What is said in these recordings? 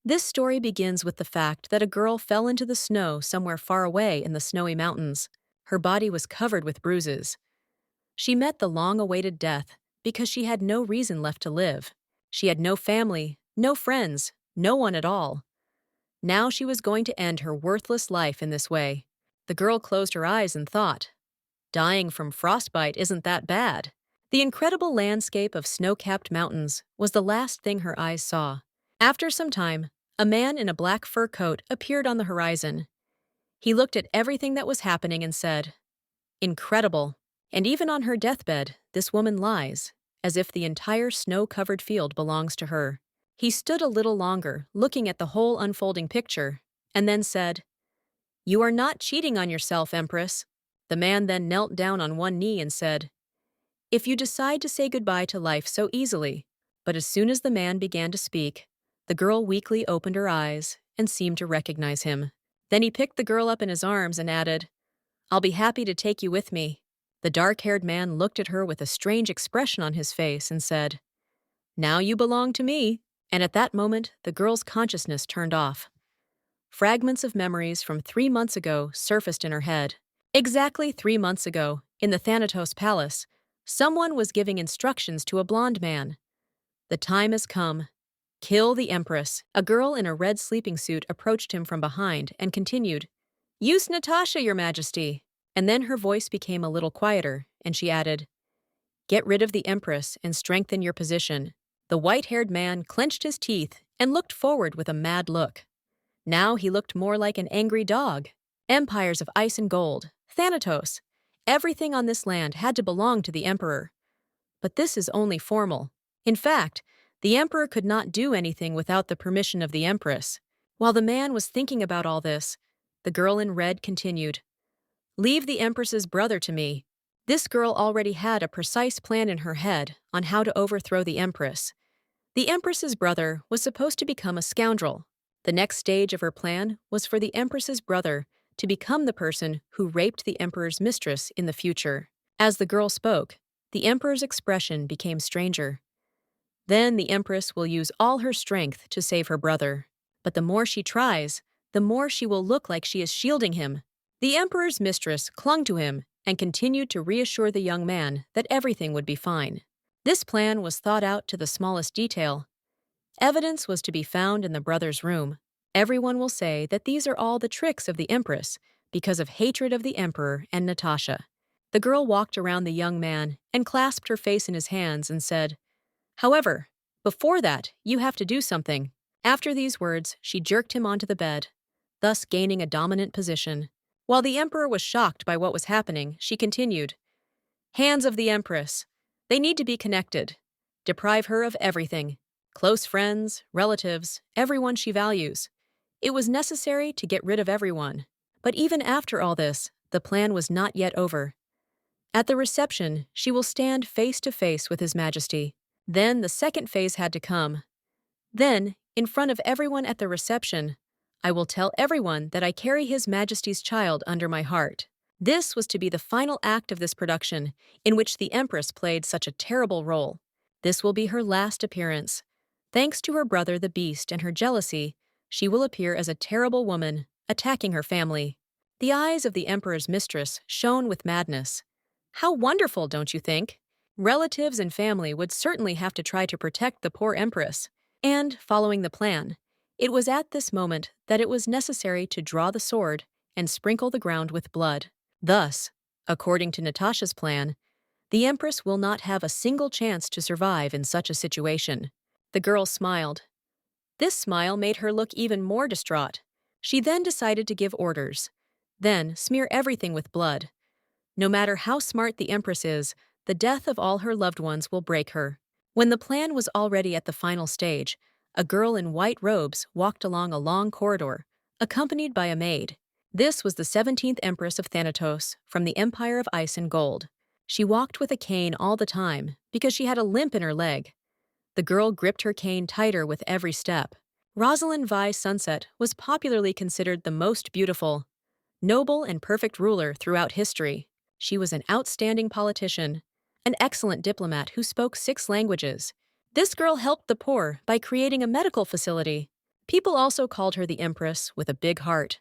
This story begins with the fact that a girl fell into the snow somewhere far away in the snowy mountains. Her body was covered with bruises. She met the long-awaited death because she had no reason left to live. She had no family, no friends, no one at all. Now she was going to end her worthless life in this way. The girl closed her eyes and thought, dying from frostbite isn't that bad. The incredible landscape of snow-capped mountains was the last thing her eyes saw. After some time, a man in a black fur coat appeared on the horizon. He looked at everything that was happening and said, "Incredible." And even on her deathbed, this woman lies, as if the entire snow-covered field belongs to her. He stood a little longer, looking at the whole unfolding picture, and then said, "You are not cheating on yourself, Empress." The man then knelt down on one knee and said, "If you decide to say goodbye to life so easily." But as soon as the man began to speak, the girl weakly opened her eyes and seemed to recognize him. Then he picked the girl up in his arms and added, "I'll be happy to take you with me." The dark-haired man looked at her with a strange expression on his face and said, "Now you belong to me." And at that moment, the girl's consciousness turned off. Fragments of memories from 3 months ago surfaced in her head. Exactly 3 months ago, in the Thanatos Palace, someone was giving instructions to a blonde man. "The time has come. Kill the Empress." A girl in a red sleeping suit approached him from behind and continued, "Use Natasha, Your Majesty." And then her voice became a little quieter, and she added, "Get rid of the Empress and strengthen your position." The white-haired man clenched his teeth and looked forward with a mad look. Now he looked more like an angry dog. Empires of ice and gold, Thanatos, everything on this land had to belong to the emperor. But this is only formal. In fact, the emperor could not do anything without the permission of the empress. While the man was thinking about all this, the girl in red continued, "Leave the empress's brother to me." This girl already had a precise plan in her head on how to overthrow the empress. The empress's brother was supposed to become a scoundrel. The next stage of her plan was for the empress's brother to become the person who raped the emperor's mistress in the future. As the girl spoke, the emperor's expression became stranger. Then the empress will use all her strength to save her brother. But the more she tries, the more she will look like she is shielding him. The emperor's mistress clung to him and continued to reassure the young man that everything would be fine. This plan was thought out to the smallest detail. Evidence was to be found in the brother's room. Everyone will say that these are all the tricks of the empress because of hatred of the emperor and Natasha. The girl walked around the young man and clasped her face in his hands and said, "However, before that, you have to do something." After these words, she jerked him onto the bed, thus gaining a dominant position. While the emperor was shocked by what was happening, she continued, "Hands of the empress. They need to be connected. Deprive her of everything. Close friends, relatives, everyone she values. It was necessary to get rid of everyone. But even after all this, the plan was not yet over. At the reception, she will stand face to face with His Majesty. Then the second phase had to come. Then, in front of everyone at the reception, I will tell everyone that I carry His Majesty's child under my heart. This was to be the final act of this production, in which the Empress played such a terrible role. This will be her last appearance. Thanks to her brother the Beast and her jealousy, she will appear as a terrible woman, attacking her family. The eyes of the Emperor's mistress shone with madness. How wonderful, don't you think? Relatives and family would certainly have to try to protect the poor Empress. And, following the plan, it was at this moment that it was necessary to draw the sword and sprinkle the ground with blood. Thus, according to Natasha's plan, the Empress will not have a single chance to survive in such a situation. The girl smiled. This smile made her look even more distraught. She then decided to give orders. Then smear everything with blood. No matter how smart the Empress is, the death of all her loved ones will break her. When the plan was already at the final stage, a girl in white robes walked along a long corridor, accompanied by a maid. This was the 17th Empress of Thanatos, from the Empire of Ice and Gold. She walked with a cane all the time because she had a limp in her leg. The girl gripped her cane tighter with every step. Rosalind Vi Sunset was popularly considered the most beautiful, noble, and perfect ruler throughout history. She was an outstanding politician, an excellent diplomat who spoke 6 languages. This girl helped the poor by creating a medical facility. People also called her the Empress with a big heart.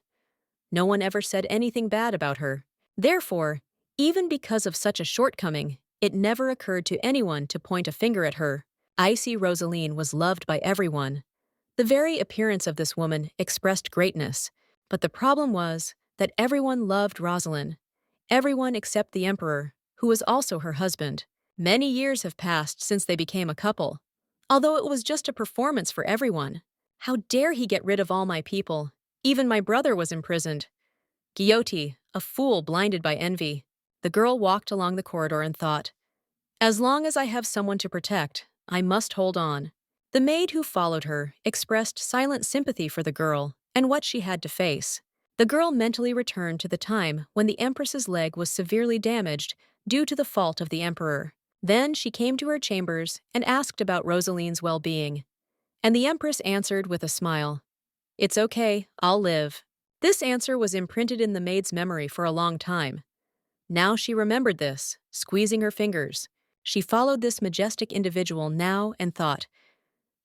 No one ever said anything bad about her. Therefore, even because of such a shortcoming, it never occurred to anyone to point a finger at her. Icy Rosaline was loved by everyone. The very appearance of this woman expressed greatness, but the problem was that everyone loved Rosalind. Everyone except the emperor, who was also her husband. Many years have passed since they became a couple, although it was just a performance for everyone. How dare he get rid of all my people? Even my brother was imprisoned. Guilloty, a fool blinded by envy. The girl walked along the corridor and thought, as long as I have someone to protect, I must hold on. The maid who followed her expressed silent sympathy for the girl and what she had to face. The girl mentally returned to the time when the Empress's leg was severely damaged due to the fault of the emperor. Then she came to her chambers and asked about Rosaline's well-being. And the Empress answered with a smile, "It's okay, I'll live." This answer was imprinted in the maid's memory for a long time. Now she remembered this, squeezing her fingers. She followed this majestic individual now and thought,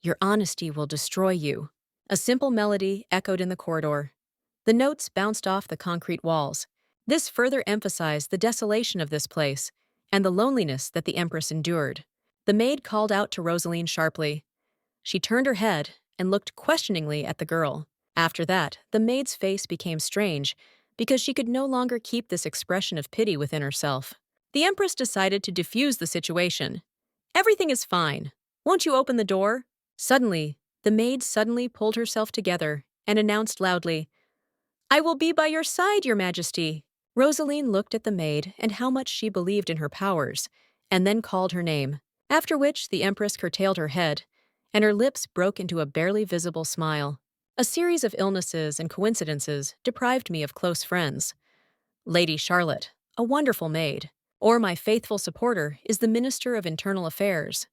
"Your honesty will destroy you." A simple melody echoed in the corridor. The notes bounced off the concrete walls. This further emphasized the desolation of this place and the loneliness that the Empress endured. The maid called out to Rosaline sharply. She turned her head and looked questioningly at the girl. After that, the maid's face became strange because she could no longer keep this expression of pity within herself. The Empress decided to diffuse the situation. "Everything is fine. Won't you open the door?" Suddenly, the maid suddenly pulled herself together and announced loudly, "I will be by your side, Your Majesty." Rosaline looked at the maid and how much she believed in her powers, and then called her name, after which the Empress curtailed her head, and her lips broke into a barely visible smile. A series of illnesses and coincidences deprived me of close friends. Lady Charlotte, a wonderful maid, or my faithful supporter is the Minister of Internal Affairs,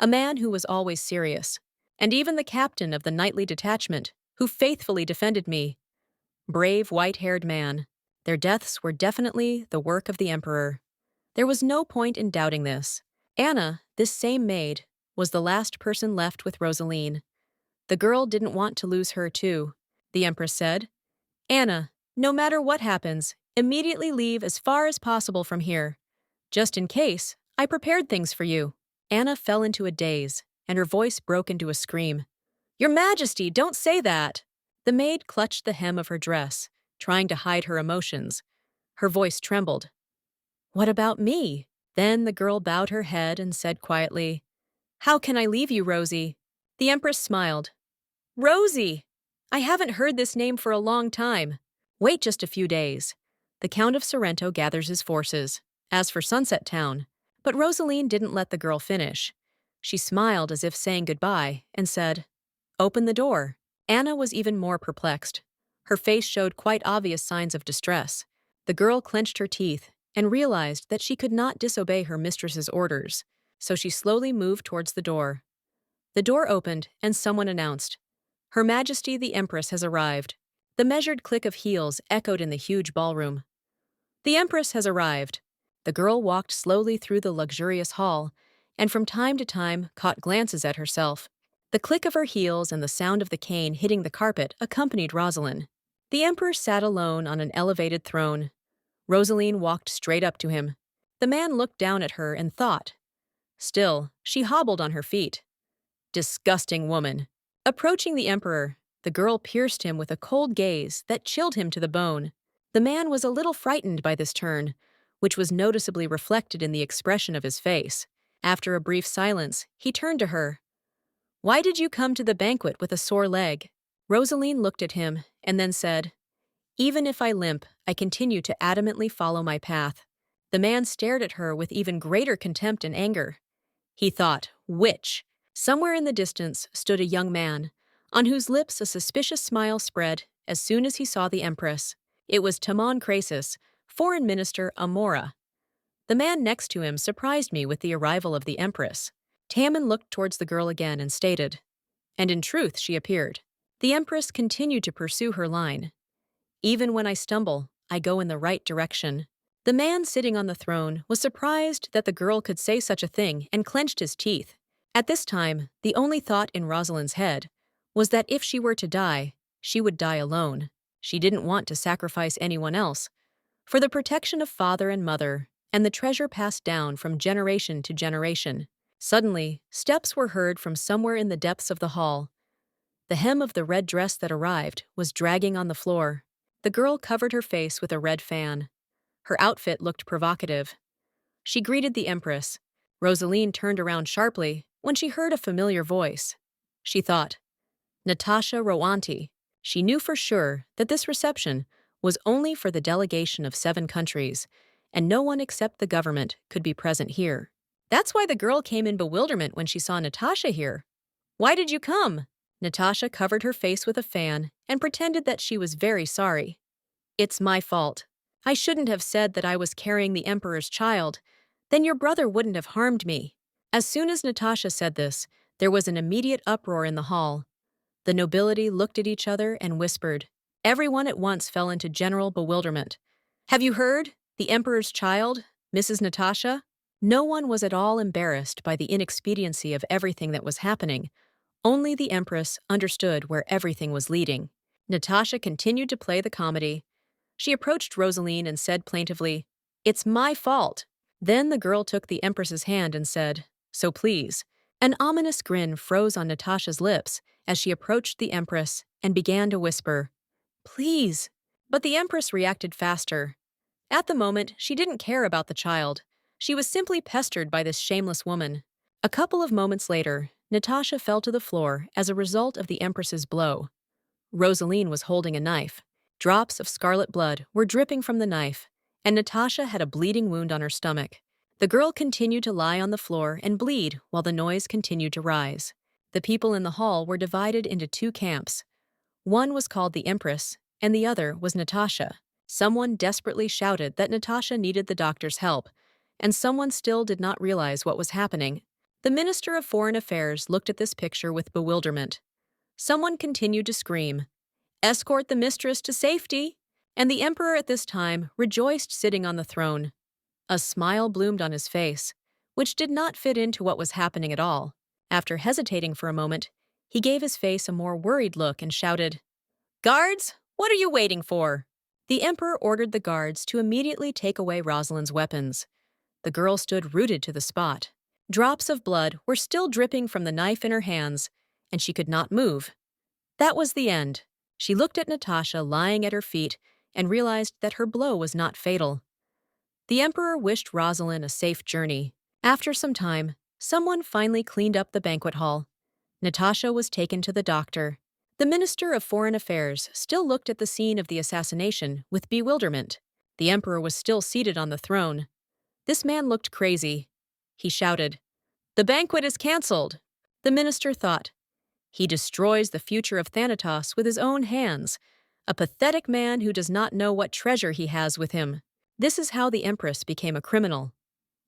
a man who was always serious, and even the captain of the nightly detachment, who faithfully defended me. Brave white-haired man. Their deaths were definitely the work of the emperor. There was no point in doubting this. Anna, this same maid, was the last person left with Rosaline. The girl didn't want to lose her too. The Empress said, "Anna, no matter what happens, immediately leave as far as possible from here. Just in case, I prepared things for you." Anna fell into a daze, and her voice broke into a scream. "Your Majesty, don't say that!" The maid clutched the hem of her dress, trying to hide her emotions. Her voice trembled. "What about me?" Then the girl bowed her head and said quietly, "How can I leave you, Rosie?" The Empress smiled. "Rosie! I haven't heard this name for a long time. Wait just a few days. The Count of Sorrento gathers his forces. As for Sunset Town." But Rosaline didn't let the girl finish. She smiled as if saying goodbye and said, "Open the door." Anna was even more perplexed. Her face showed quite obvious signs of distress. The girl clenched her teeth and realized that she could not disobey her mistress's orders, so she slowly moved towards the door. The door opened and someone announced, "Her Majesty the Empress has arrived." The measured click of heels echoed in the huge ballroom. "The Empress has arrived." The girl walked slowly through the luxurious hall, and from time to time caught glances at herself. The click of her heels and the sound of the cane hitting the carpet accompanied Rosalind. The Emperor sat alone on an elevated throne. Rosaline walked straight up to him. The man looked down at her and thought. Still, she hobbled on her feet. Disgusting woman. Approaching the Emperor, the girl pierced him with a cold gaze that chilled him to the bone. The man was a little frightened by this turn, which was noticeably reflected in the expression of his face. After a brief silence, he turned to her. "Why did you come to the banquet with a sore leg?" Rosaline looked at him and then said, "Even if I limp, I continue to adamantly follow my path." The man stared at her with even greater contempt and anger. He thought, "Witch." Somewhere in the distance stood a young man, on whose lips a suspicious smile spread as soon as he saw the Empress. It was Timon Crasus, Foreign Minister Amora. The man next to him surprised me with the arrival of the Empress. Tamon looked towards the girl again and stated, and in truth she appeared. The Empress continued to pursue her line. "Even when I stumble, I go in the right direction." The man sitting on the throne was surprised that the girl could say such a thing and clenched his teeth. At this time, the only thought in Rosalind's head was that if she were to die, she would die alone. She didn't want to sacrifice anyone else. For the protection of father and mother, and the treasure passed down from generation to generation. Suddenly, steps were heard from somewhere in the depths of the hall. The hem of the red dress that arrived was dragging on the floor. The girl covered her face with a red fan. Her outfit looked provocative. She greeted the Empress. Rosaline turned around sharply when she heard a familiar voice. She thought, Natasha Rowanti. She knew for sure that this reception was only for the delegation of 7 countries, and no one except the government could be present here. That's why the girl came in bewilderment when she saw Natasha here. Why did you come? Natasha covered her face with a fan and pretended that she was very sorry. It's my fault. I shouldn't have said that I was carrying the Emperor's child. Then your brother wouldn't have harmed me. As soon as Natasha said this, there was an immediate uproar in the hall. The nobility looked at each other and whispered. Everyone at once fell into general bewilderment. Have you heard? The Emperor's child, Mrs. Natasha? No one was at all embarrassed by the inexpediency of everything that was happening. Only the Empress understood where everything was leading. Natasha continued to play the comedy. She approached Rosaline and said plaintively, It's my fault. Then the girl took the Empress's hand and said, So please. An ominous grin froze on Natasha's lips as she approached the Empress and began to whisper, Please. But the Empress reacted faster. At the moment, she didn't care about the child. She was simply pestered by this shameless woman. A couple of moments later, Natasha fell to the floor as a result of the Empress's blow. Rosaline was holding a knife. Drops of scarlet blood were dripping from the knife, and Natasha had a bleeding wound on her stomach. The girl continued to lie on the floor and bleed while the noise continued to rise. The people in the hall were divided into 2 camps. One was called the Empress, and the other was Natasha. Someone desperately shouted that Natasha needed the doctor's help, and someone still did not realize what was happening. The Minister of Foreign Affairs looked at this picture with bewilderment. Someone continued to scream, Escort the mistress to safety! And the Emperor at this time rejoiced sitting on the throne. A smile bloomed on his face, which did not fit into what was happening at all. After hesitating for a moment, he gave his face a more worried look and shouted, Guards, what are you waiting for? The Emperor ordered the guards to immediately take away Rosalind's weapons. The girl stood rooted to the spot. Drops of blood were still dripping from the knife in her hands, and she could not move. That was the end. She looked at Natasha lying at her feet and realized that her blow was not fatal. The Emperor wished Rosalind a safe journey. After some time, someone finally cleaned up the banquet hall. Natasha was taken to the doctor. The Minister of Foreign Affairs still looked at the scene of the assassination with bewilderment. The Emperor was still seated on the throne. This man looked crazy. He shouted, The banquet is cancelled. The minister thought, He destroys the future of Thanatos with his own hands. A pathetic man who does not know what treasure he has with him. This is how the Empress became a criminal.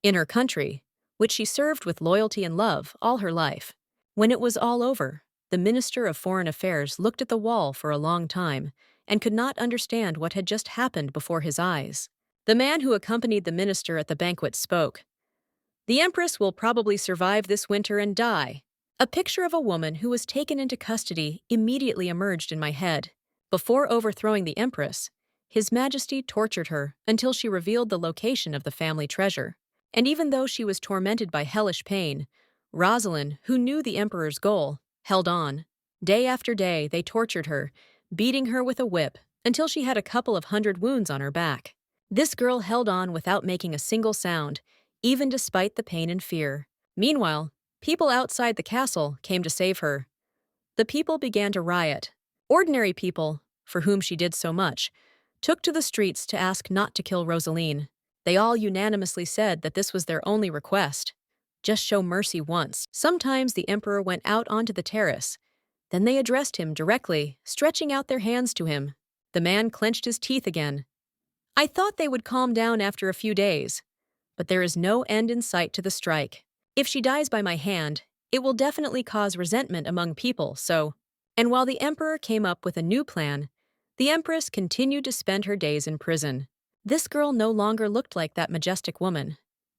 In her country, which she served with loyalty and love all her life. When it was all over, the Minister of Foreign Affairs looked at the wall for a long time and could not understand what had just happened before his eyes. The man who accompanied the minister at the banquet spoke. The Empress will probably survive this winter and die. A picture of a woman who was taken into custody immediately emerged in my head. Before overthrowing the Empress, His Majesty tortured her until she revealed the location of the family treasure. And even though she was tormented by hellish pain, Rosalind, who knew the Emperor's goal, held on. Day after day, they tortured her, beating her with a whip until she had a couple of 100 wounds on her back. This girl held on without making a single sound, even despite the pain and fear. Meanwhile, people outside the castle came to save her. The people began to riot. Ordinary people, for whom she did so much, took to the streets to ask not to kill Rosaline. They all unanimously said that this was their only request. Just show mercy once. Sometimes the Emperor went out onto the terrace. Then they addressed him directly, stretching out their hands to him. The man clenched his teeth again. I thought they would calm down after a few days. But there is no end in sight to the strike. If she dies by my hand, it will definitely cause resentment among people, so... And while the Emperor came up with a new plan, the Empress continued to spend her days in prison. This girl no longer looked like that majestic woman.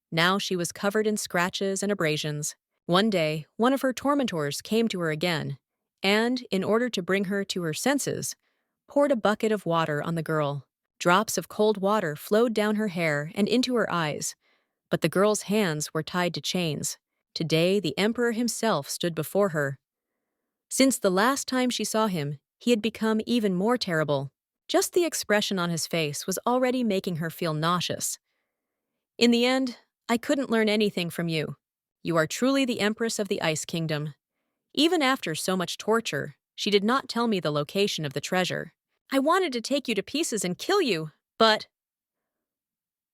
Now she was covered in scratches and abrasions. One day, one of her tormentors came to her again, and, in order to bring her to her senses, poured a bucket of water on the girl. Drops of cold water flowed down her hair and into her eyes, but the girl's hands were tied to chains. Today, the emperor himself stood before her. Since the last time she saw him, he had become even more terrible. Just the expression on his face was already making her feel nauseous. In the end, I couldn't learn anything from you. You are truly the Empress of the Ice Kingdom. Even after so much torture, she did not tell me the location of the treasure. I wanted to take you to pieces and kill you, but...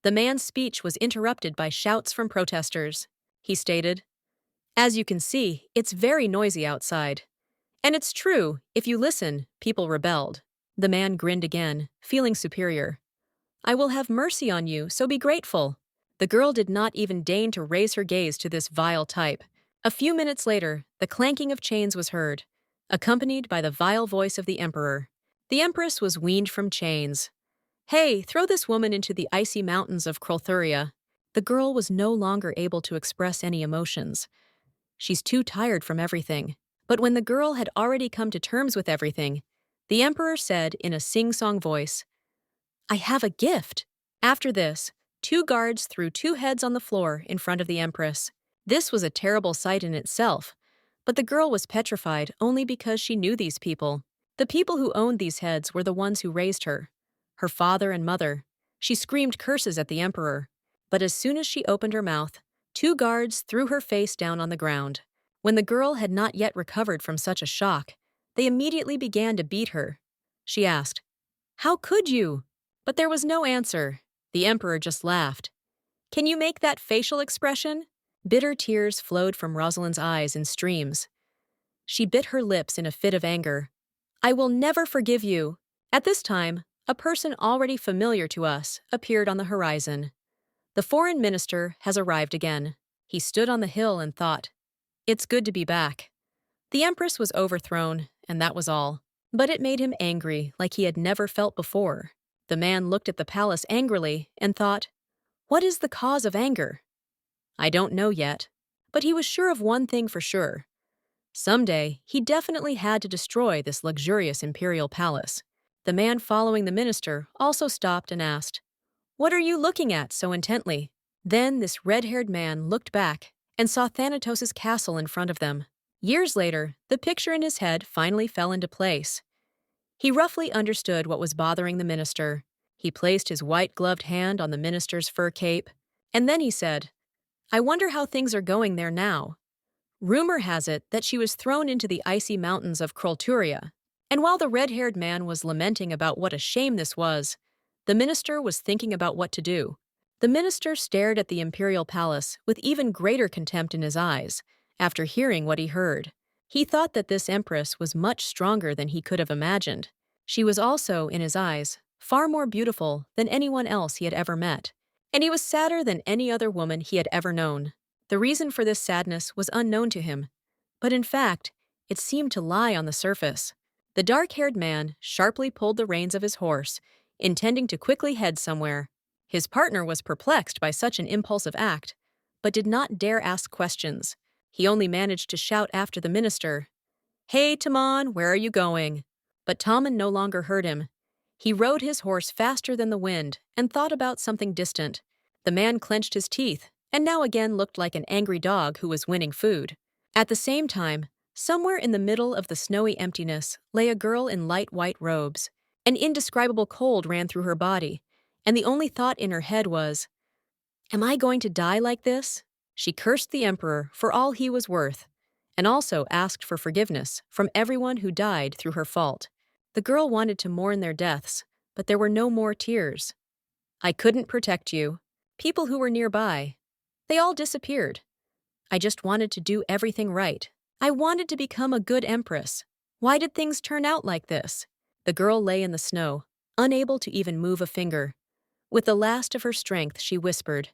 The man's speech was interrupted by shouts from protesters. He stated, "As you can see, it's very noisy outside. And it's true, if you listen, people rebelled." The man grinned again, feeling superior. "I will have mercy on you, so be grateful." The girl did not even deign to raise her gaze to this vile type. A few minutes later, the clanking of chains was heard, accompanied by the vile voice of the emperor. The empress was weaned from chains. "Hey, throw this woman into the icy mountains of Krolthuria." The girl was no longer able to express any emotions. She's too tired from everything. But when the girl had already come to terms with everything, the emperor said in a sing-song voice, "I have a gift." After this, 2 guards threw 2 heads on the floor in front of the empress. This was a terrible sight in itself, but the girl was petrified only because she knew these people. The people who owned these heads were the ones who raised her, her father and mother. She screamed curses at the emperor, but as soon as she opened her mouth, 2 guards threw her face down on the ground. When the girl had not yet recovered from such a shock, they immediately began to beat her. She asked, "How could you?" But there was no answer. The emperor just laughed. "Can you make that facial expression?" Bitter tears flowed from Rosalind's eyes in streams. She bit her lips in a fit of anger. "I will never forgive you." At this time, a person already familiar to us appeared on the horizon. The foreign minister has arrived again. He stood on the hill and thought, "It's good to be back." The empress was overthrown, and that was all. But it made him angry like he had never felt before. The man looked at the palace angrily and thought, "What is the cause of anger?" I don't know yet, but he was sure of one thing for sure. Someday, he definitely had to destroy this luxurious imperial palace. The man following the minister also stopped and asked, "What are you looking at so intently?" Then this red-haired man looked back and saw Thanatos' castle in front of them. Years later, the picture in his head finally fell into place. He roughly understood what was bothering the minister. He placed his white-gloved hand on the minister's fur cape, and then he said, "I wonder how things are going there now." Rumor has it that she was thrown into the icy mountains of Krolthuria, and while the red-haired man was lamenting about what a shame this was, the minister was thinking about what to do. The minister stared at the imperial palace with even greater contempt in his eyes after hearing what he heard. He thought that this empress was much stronger than he could have imagined. She was also, in his eyes, far more beautiful than anyone else he had ever met, and he was sadder than any other woman he had ever known. The reason for this sadness was unknown to him, but in fact, it seemed to lie on the surface. The dark-haired man sharply pulled the reins of his horse, intending to quickly head somewhere. His partner was perplexed by such an impulsive act, but did not dare ask questions. He only managed to shout after the minister, "Hey, Taman, where are you going?" But Taman no longer heard him. He rode his horse faster than the wind and thought about something distant. The man clenched his teeth and now again looked like an angry dog who was winning food. At the same time, somewhere in the middle of the snowy emptiness lay a girl in light white robes. An indescribable cold ran through her body, and the only thought in her head was, "Am I going to die like this?" She cursed the emperor for all he was worth, and also asked for forgiveness from everyone who died through her fault. The girl wanted to mourn their deaths, but there were no more tears. "I couldn't protect you. People who were nearby, they all disappeared. I just wanted to do everything right. I wanted to become a good empress. Why did things turn out like this?" The girl lay in the snow, unable to even move a finger. With the last of her strength, she whispered,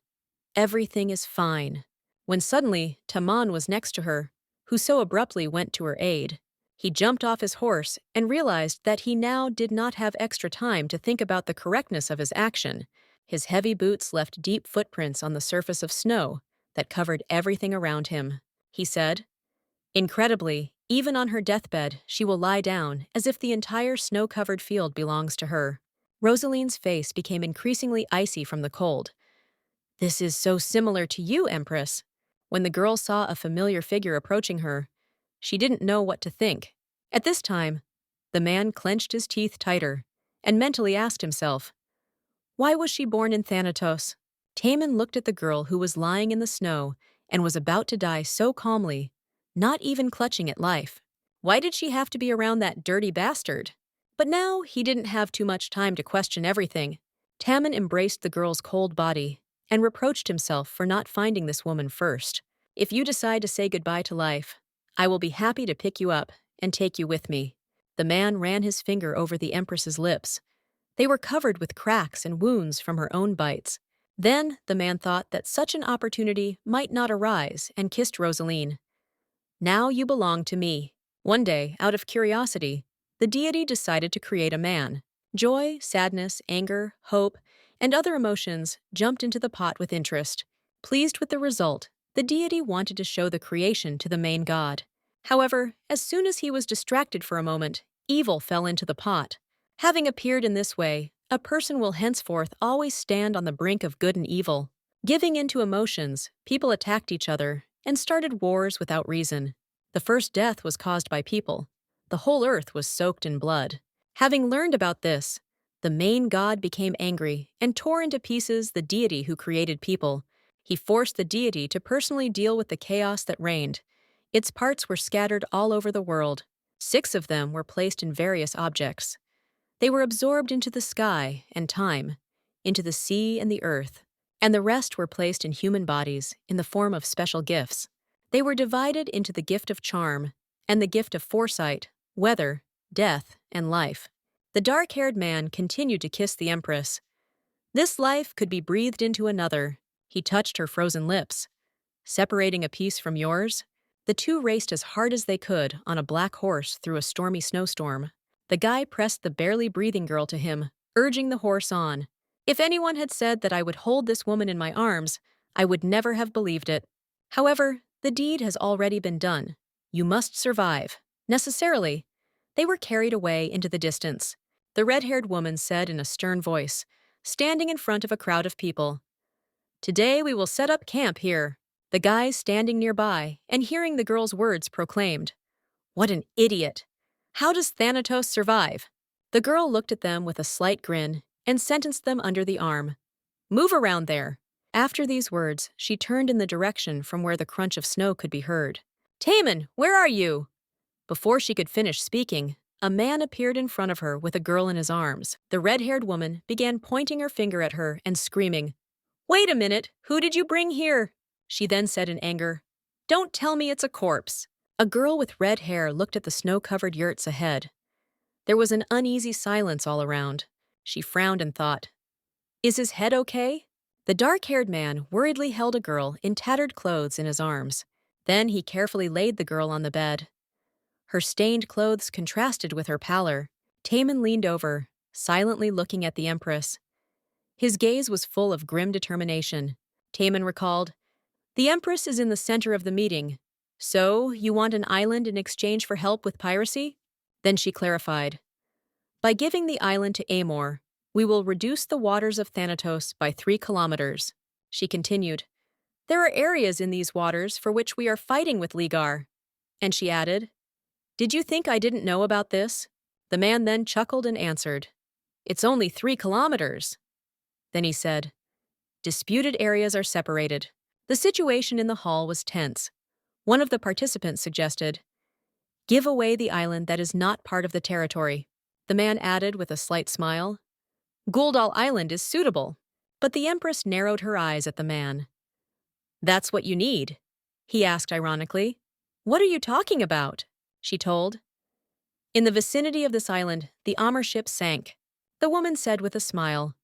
"Everything is fine," when suddenly Taman was next to her, who so abruptly went to her aid. He jumped off his horse and realized that he now did not have extra time to think about the correctness of his action. His heavy boots left deep footprints on the surface of snow that covered everything around him. He said, "Incredibly, Even on her deathbed, she will lie down, as if the entire snow-covered field belongs to her. Rosaline's face became increasingly icy from the cold. This is so similar to you, Empress. When the girl saw a familiar figure approaching her, she didn't know what to think. At this time, the man clenched his teeth tighter and mentally asked himself, why was she born in Thanatos? Taman looked at the girl who was lying in the snow and was about to die so calmly, not even clutching at life. Why did she have to be around that dirty bastard? But now he didn't have too much time to question everything. Taman embraced the girl's cold body and reproached himself for not finding this woman first. If you decide to say goodbye to life, I will be happy to pick you up and take you with me. The man ran his finger over the Empress's lips. They were covered with cracks and wounds from her own bites. Then the man thought that such an opportunity might not arise and kissed Rosaline. Now you belong to me. One day, out of curiosity, the deity decided to create a man. Joy, sadness, anger, hope, and other emotions jumped into the pot with interest. Pleased with the result, the deity wanted to show the creation to the main god. However, as soon as he was distracted for a moment, evil fell into the pot. Having appeared in this way, a person will henceforth always stand on the brink of good and evil. Giving in to emotions, people attacked each other and started wars without reason. The first death was caused by people. The whole earth was soaked in blood. Having learned about this, the main god became angry and tore into pieces the deity who created people. He forced the deity to personally deal with the chaos that reigned. Its parts were scattered all over the world. 6 of them were placed in various objects. They were absorbed into the sky and time, into the sea and the earth, and the rest were placed in human bodies in the form of special gifts. They were divided into the gift of charm and the gift of foresight, weather, death, and life. The dark-haired man continued to kiss the Empress. This life could be breathed into another. He touched her frozen lips. Separating a piece from yours, the two raced as hard as they could on a black horse through a stormy snowstorm. The guy pressed the barely breathing girl to him, urging the horse on. If anyone had said that I would hold this woman in my arms, I would never have believed it. However, the deed has already been done. You must survive. Necessarily. They were carried away into the distance. The red-haired woman said in a stern voice, standing in front of a crowd of people, "Today we will set up camp here." The guys standing nearby and hearing the girl's words proclaimed, "What an idiot! How does Thanatos survive?" The girl looked at them with a slight grin and sentenced them under the arm. "Move around there." After these words, she turned in the direction from where the crunch of snow could be heard. "Taman, where are you?" Before she could finish speaking, a man appeared in front of her with a girl in his arms. The red-haired woman began pointing her finger at her and screaming, "Wait a minute, who did you bring here?" She then said in anger, "Don't tell me it's a corpse." A girl with red hair looked at the snow-covered yurts ahead. There was an uneasy silence all around. She frowned and thought, "Is his head okay?" The dark-haired man worriedly held a girl in tattered clothes in his arms. Then he carefully laid the girl on the bed. Her stained clothes contrasted with her pallor. Taman leaned over, silently looking at the Empress. His gaze was full of grim determination. Taman recalled, "The Empress is in the center of the meeting. So, you want an island in exchange for help with piracy?" Then she clarified, "By giving the island to Amor, we will reduce the waters of Thanatos by 3 kilometers." She continued, "There are areas in these waters for which we are fighting with Ligar." And she added, "Did you think I didn't know about this?" The man then chuckled and answered, "It's only 3 kilometers." Then he said, "Disputed areas are separated." The situation in the hall was tense. One of the participants suggested, "Give away the island that is not part of the territory." The man added with a slight smile, "Guldal Island is suitable." But the Empress narrowed her eyes at the man. "That's what you need?" he asked ironically. "What are you talking about?" she told. "In the vicinity of this island, the Amur ship sank." The woman said with a smile,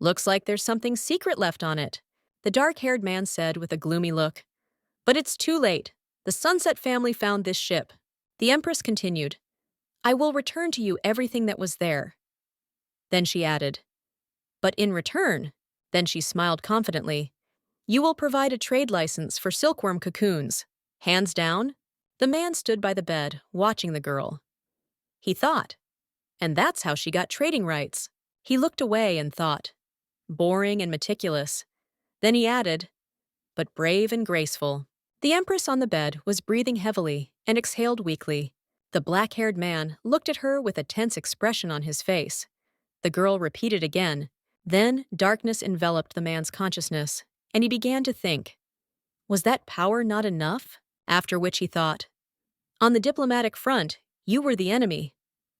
"Looks like there's something secret left on it." The dark-haired man said with a gloomy look, "But it's too late. The Sunset family found this ship." The Empress continued, "I will return to you everything that was there." Then she added, "But in return," then she smiled confidently, "you will provide a trade license for silkworm cocoons. Hands down?" The man stood by the bed, watching the girl. He thought, and that's how she got trading rights. He looked away and thought, boring and meticulous. Then he added, but brave and graceful. The empress on the bed was breathing heavily and exhaled weakly. The black-haired man looked at her with a tense expression on his face. The girl repeated again. Then darkness enveloped the man's consciousness, and he began to think. Was that power not enough? After which he thought, on the diplomatic front, you were the enemy,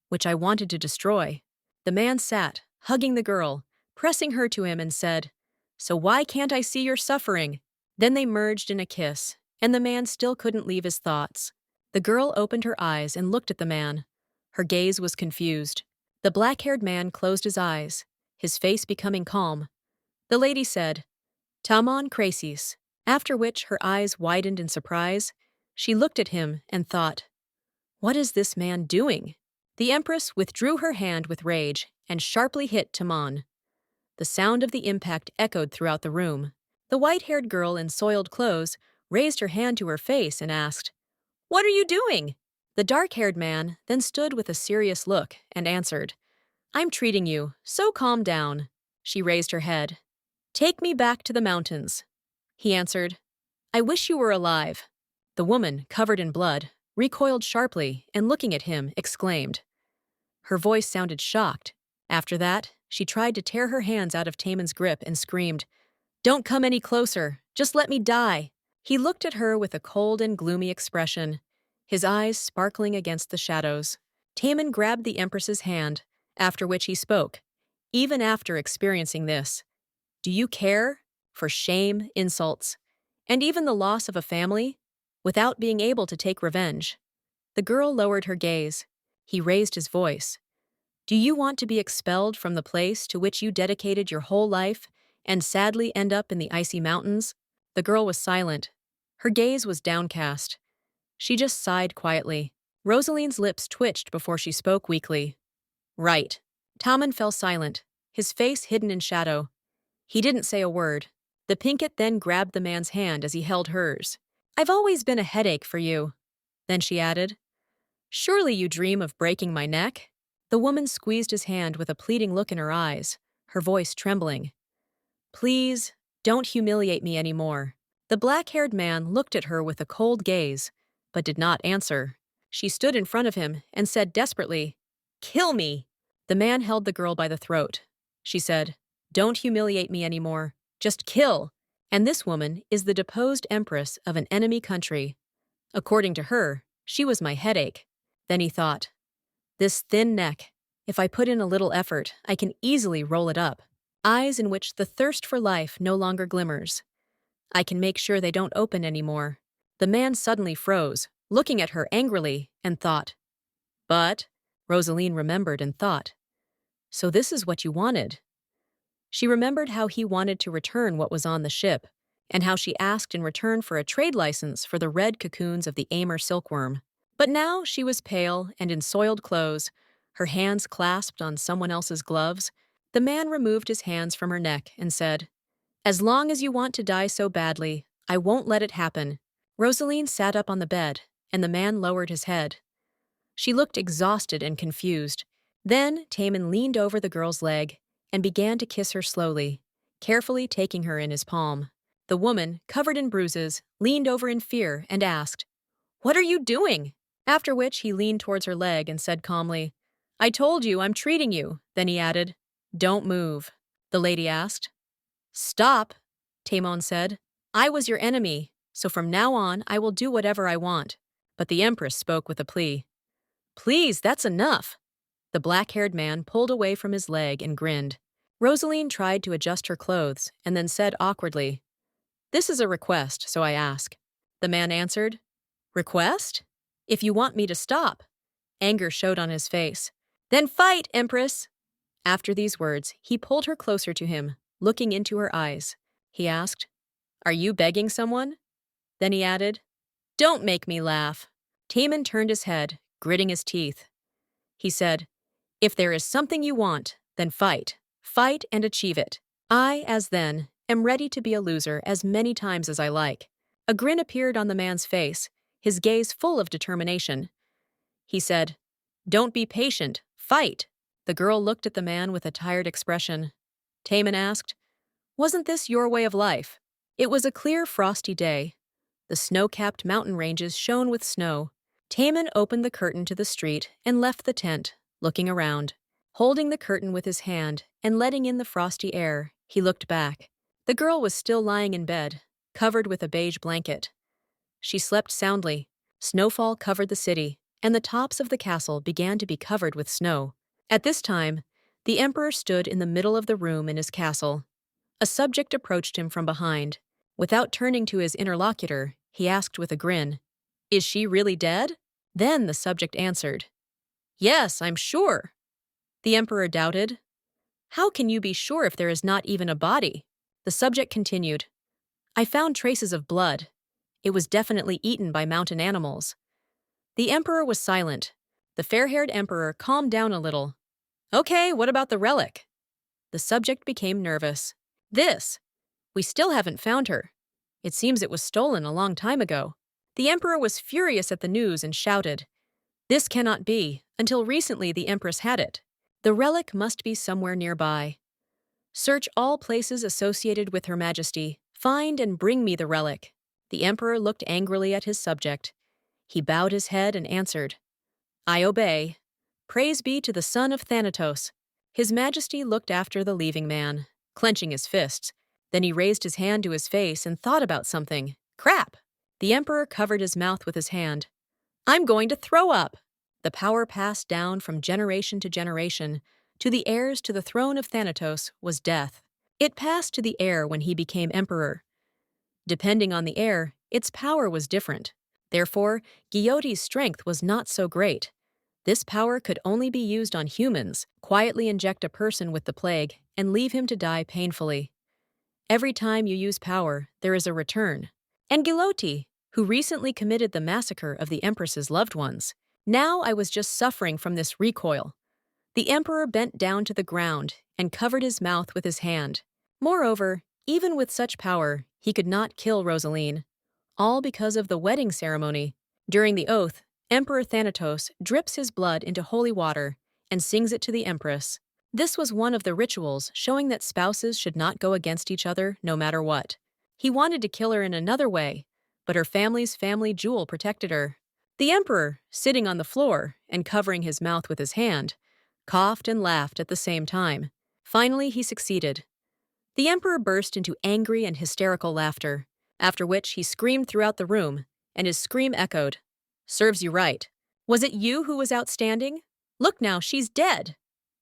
which I wanted to destroy. The man sat, hugging the girl, pressing her to him and said, so why can't I see your suffering? Then they merged in a kiss, and the man still couldn't leave his thoughts. The girl opened her eyes and looked at the man. Her gaze was confused. The black-haired man closed his eyes, his face becoming calm. The lady said, Tamon Krasis, after which her eyes widened in surprise. She looked at him and thought, what is this man doing? The empress withdrew her hand with rage and sharply hit Tamon. The sound of the impact echoed throughout the room. The white-haired girl in soiled clothes raised her hand to her face and asked, what are you doing? The dark-haired man then stood with a serious look and answered, I'm treating you, so calm down. She raised her head. Take me back to the mountains. He answered, I wish you were alive. The woman, covered in blood, recoiled sharply and looking at him, exclaimed. Her voice sounded shocked. After that, she tried to tear her hands out of Tamon's grip and screamed, don't come any closer, just let me die. He looked at her with a cold and gloomy expression, his eyes sparkling against the shadows. Tamon grabbed the empress's hand, after which he spoke, even after experiencing this. Do you care? For shame, insults, and even the loss of a family, without being able to take revenge. The girl lowered her gaze. He raised his voice. Do you want to be expelled from the place to which you dedicated your whole life and sadly end up in the icy mountains? The girl was silent. Her gaze was downcast. She just sighed quietly. Rosaline's lips twitched before she spoke weakly. Right. Tamon fell silent, his face hidden in shadow. He didn't say a word. The Pinkett then grabbed the man's hand as he held hers. I've always been a headache for you. Then she added, surely you dream of breaking my neck? The woman squeezed his hand with a pleading look in her eyes, her voice trembling. Please, don't humiliate me anymore. The black-haired man looked at her with a cold gaze, but did not answer. She stood in front of him and said desperately, kill me. The man held the girl by the throat. She said, don't humiliate me anymore. Just kill. And this woman is the deposed empress of an enemy country. According to her, she was my headache. Then he thought, this thin neck, if I put in a little effort, I can easily roll it up. Eyes in which the thirst for life no longer glimmers. I can make sure they don't open anymore. The man suddenly froze, looking at her angrily, and thought. But, Rosaline remembered and thought, so this is what you wanted. She remembered how he wanted to return what was on the ship, and how she asked in return for a trade license for the red cocoons of the Amur silkworm. But now she was pale and in soiled clothes, her hands clasped on someone else's gloves. The man removed his hands from her neck and said, as long as you want to die so badly, I won't let it happen. Rosaline sat up on the bed, and the man lowered his head. She looked exhausted and confused. Then Tamon leaned over the girl's leg and began to kiss her slowly, carefully taking her in his palm. The woman, covered in bruises, leaned over in fear and asked, what are you doing? After which he leaned towards her leg and said calmly, I told you I'm treating you. Then he added, don't move. The lady asked. Stop, Tamon said. I was your enemy, so from now on I will do whatever I want. But the empress spoke with a plea. Please, that's enough. The black-haired man pulled away from his leg and grinned. Rosaline tried to adjust her clothes and then said awkwardly, this is a request, so I ask. The man answered, request? If you want me to stop. Anger showed on his face. Then fight, Empress! After these words, he pulled her closer to him, looking into her eyes. He asked, are you begging someone? Then he added, don't make me laugh. Tamon turned his head, gritting his teeth. He said, if there is something you want, then fight. Fight and achieve it. I, as then, am ready to be a loser as many times as I like. A grin appeared on the man's face, his gaze full of determination. He said, "Don't be patient, fight." The girl looked at the man with a tired expression. Taemin asked, "Wasn't this your way of life?" It was a clear, frosty day. The snow-capped mountain ranges shone with snow. Taemin opened the curtain to the street and left the tent, looking around. Holding the curtain with his hand and letting in the frosty air, he looked back. The girl was still lying in bed, covered with a beige blanket. She slept soundly. Snowfall covered the city, and the tops of the castle began to be covered with snow. At this time, the emperor stood in the middle of the room in his castle. A subject approached him from behind. Without turning to his interlocutor, he asked with a grin, "Is she really dead?" Then the subject answered, "Yes, I'm sure." The emperor doubted. "How can you be sure if there is not even a body?" The subject continued, "I found traces of blood. It was definitely eaten by mountain animals." The emperor was silent. The fair-haired emperor calmed down a little. "Okay, what about the relic?" The subject became nervous. "This. We still haven't found her. It seems it was stolen a long time ago." The emperor was furious at the news and shouted, "This cannot be. Until recently the empress had it. The relic must be somewhere nearby. Search all places associated with Her Majesty. Find and bring me the relic." The emperor looked angrily at his subject. He bowed his head and answered, "I obey. Praise be to the son of Thanatos." His Majesty looked after the leaving man, clenching his fists. Then he raised his hand to his face and thought about something. Crap! The emperor covered his mouth with his hand. "I'm going to throw up." The power passed down from generation to generation. To the heirs to the throne of Thanatos was death. It passed to the heir when he became emperor. Depending on the heir, its power was different. Therefore, Gyoti's strength was not so great. This power could only be used on humans. Quietly inject a person with the plague and leave him to die painfully. Every time you use power, there is a return. And Gyoti, who recently committed the massacre of the empress's loved ones. Now I was just suffering from this recoil. The emperor bent down to the ground and covered his mouth with his hand. Moreover, even with such power, he could not kill Rosaline. All because of the wedding ceremony. During the oath, Emperor Thanatos drips his blood into holy water and sings it to the empress. This was one of the rituals showing that spouses should not go against each other no matter what. He wanted to kill her in another way, but her family's family jewel protected her. The emperor, sitting on the floor and covering his mouth with his hand, coughed and laughed at the same time. Finally, he succeeded. The emperor burst into angry and hysterical laughter, after which he screamed throughout the room, and his scream echoed. "Serves you right. Was it you who was outstanding? Look now, she's dead."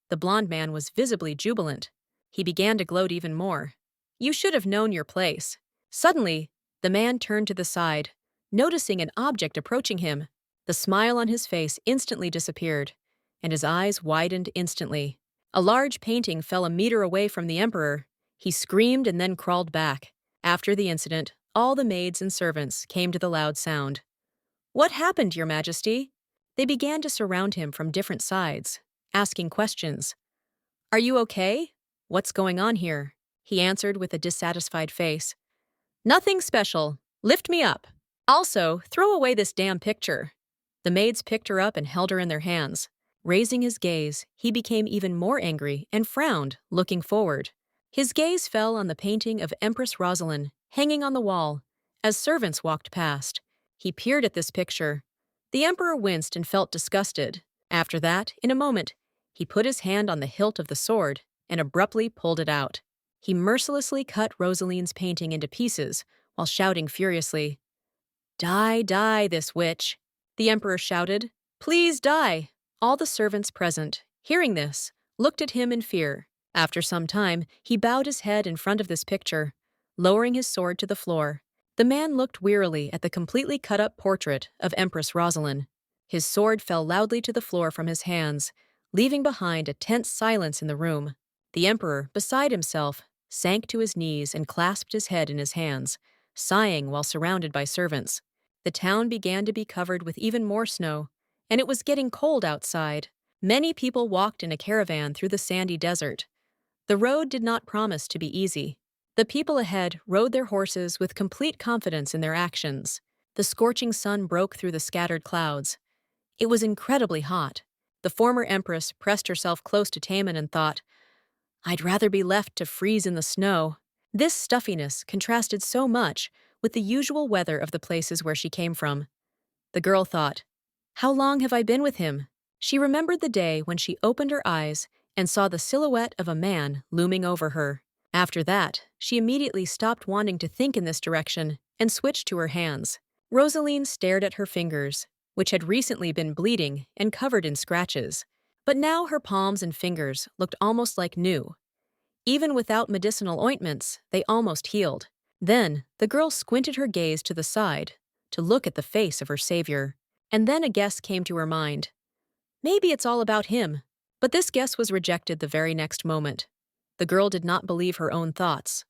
The blond man was visibly jubilant. He began to gloat even more. "You should have known your place." Suddenly, the man turned to the side, noticing an object approaching him. The smile on his face instantly disappeared, and his eyes widened instantly. A large painting fell a meter away from the emperor. He screamed and then crawled back. After the incident, all the maids and servants came to the loud sound. "What happened, Your Majesty?" They began to surround him from different sides, asking questions. "Are you okay? What's going on here?" He answered with a dissatisfied face. "Nothing special. Lift me up. Also, throw away this damn picture." The maids picked her up and held her in their hands. Raising his gaze, he became even more angry and frowned, looking forward. His gaze fell on the painting of Empress Rosaline, hanging on the wall. As servants walked past, he peered at this picture. The emperor winced and felt disgusted. After that, in a moment, he put his hand on the hilt of the sword and abruptly pulled it out. He mercilessly cut Rosaline's painting into pieces while shouting furiously, "Die, die, this witch!" The emperor shouted, "Please die!" All the servants present, hearing this, looked at him in fear. After some time, he bowed his head in front of this picture, lowering his sword to the floor. The man looked wearily at the completely cut-up portrait of Empress Rosaline. His sword fell loudly to the floor from his hands, leaving behind a tense silence in the room. The emperor, beside himself, sank to his knees and clasped his head in his hands, sighing while surrounded by servants. The town began to be covered with even more snow, and it was getting cold outside. Many people walked in a caravan through the sandy desert. The road did not promise to be easy. The people ahead rode their horses with complete confidence in their actions. The scorching sun broke through the scattered clouds. It was incredibly hot. The former empress pressed herself close to Taman and thought, I'd rather be left to freeze in the snow. This stuffiness contrasted so much with the usual weather of the places where she came from. The girl thought, how long have I been with him? She remembered the day when she opened her eyes and saw the silhouette of a man looming over her. After that, she immediately stopped wanting to think in this direction and switched to her hands. Rosaline stared at her fingers, which had recently been bleeding and covered in scratches. But now her palms and fingers looked almost like new. Even without medicinal ointments, they almost healed. Then, the girl squinted her gaze to the side to look at the face of her savior. And then a guess came to her mind. Maybe it's all about him. But this guess was rejected the very next moment. The girl did not believe her own thoughts.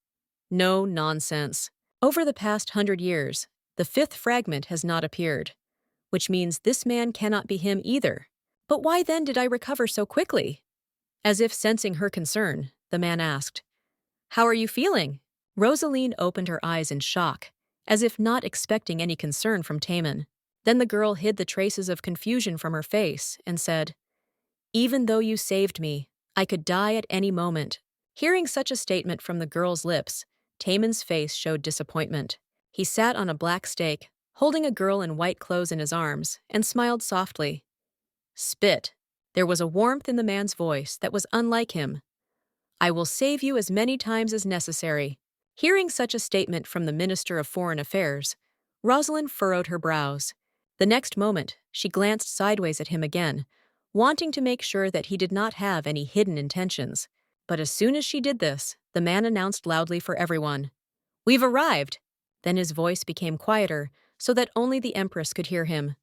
No nonsense. Over the past 100 years, the fifth fragment has not appeared, which means this man cannot be him either. But why then did I recover so quickly? As if sensing her concern, the man asked, How are you feeling? Rosaline opened her eyes in shock, as if not expecting any concern from Taman. Then the girl hid the traces of confusion from her face and said, Even though you saved me, I could die at any moment. Hearing such a statement from the girl's lips, Taman's face showed disappointment. He sat on a black stake, holding a girl in white clothes in his arms, and smiled softly. Spit. There was a warmth in the man's voice that was unlike him. I will save you as many times as necessary. Hearing such a statement from the Minister of Foreign Affairs, Rosalind furrowed her brows. The next moment, she glanced sideways at him again, wanting to make sure that he did not have any hidden intentions. But as soon as she did this, the man announced loudly for everyone, We've arrived! Then his voice became quieter, so that only the Empress could hear him.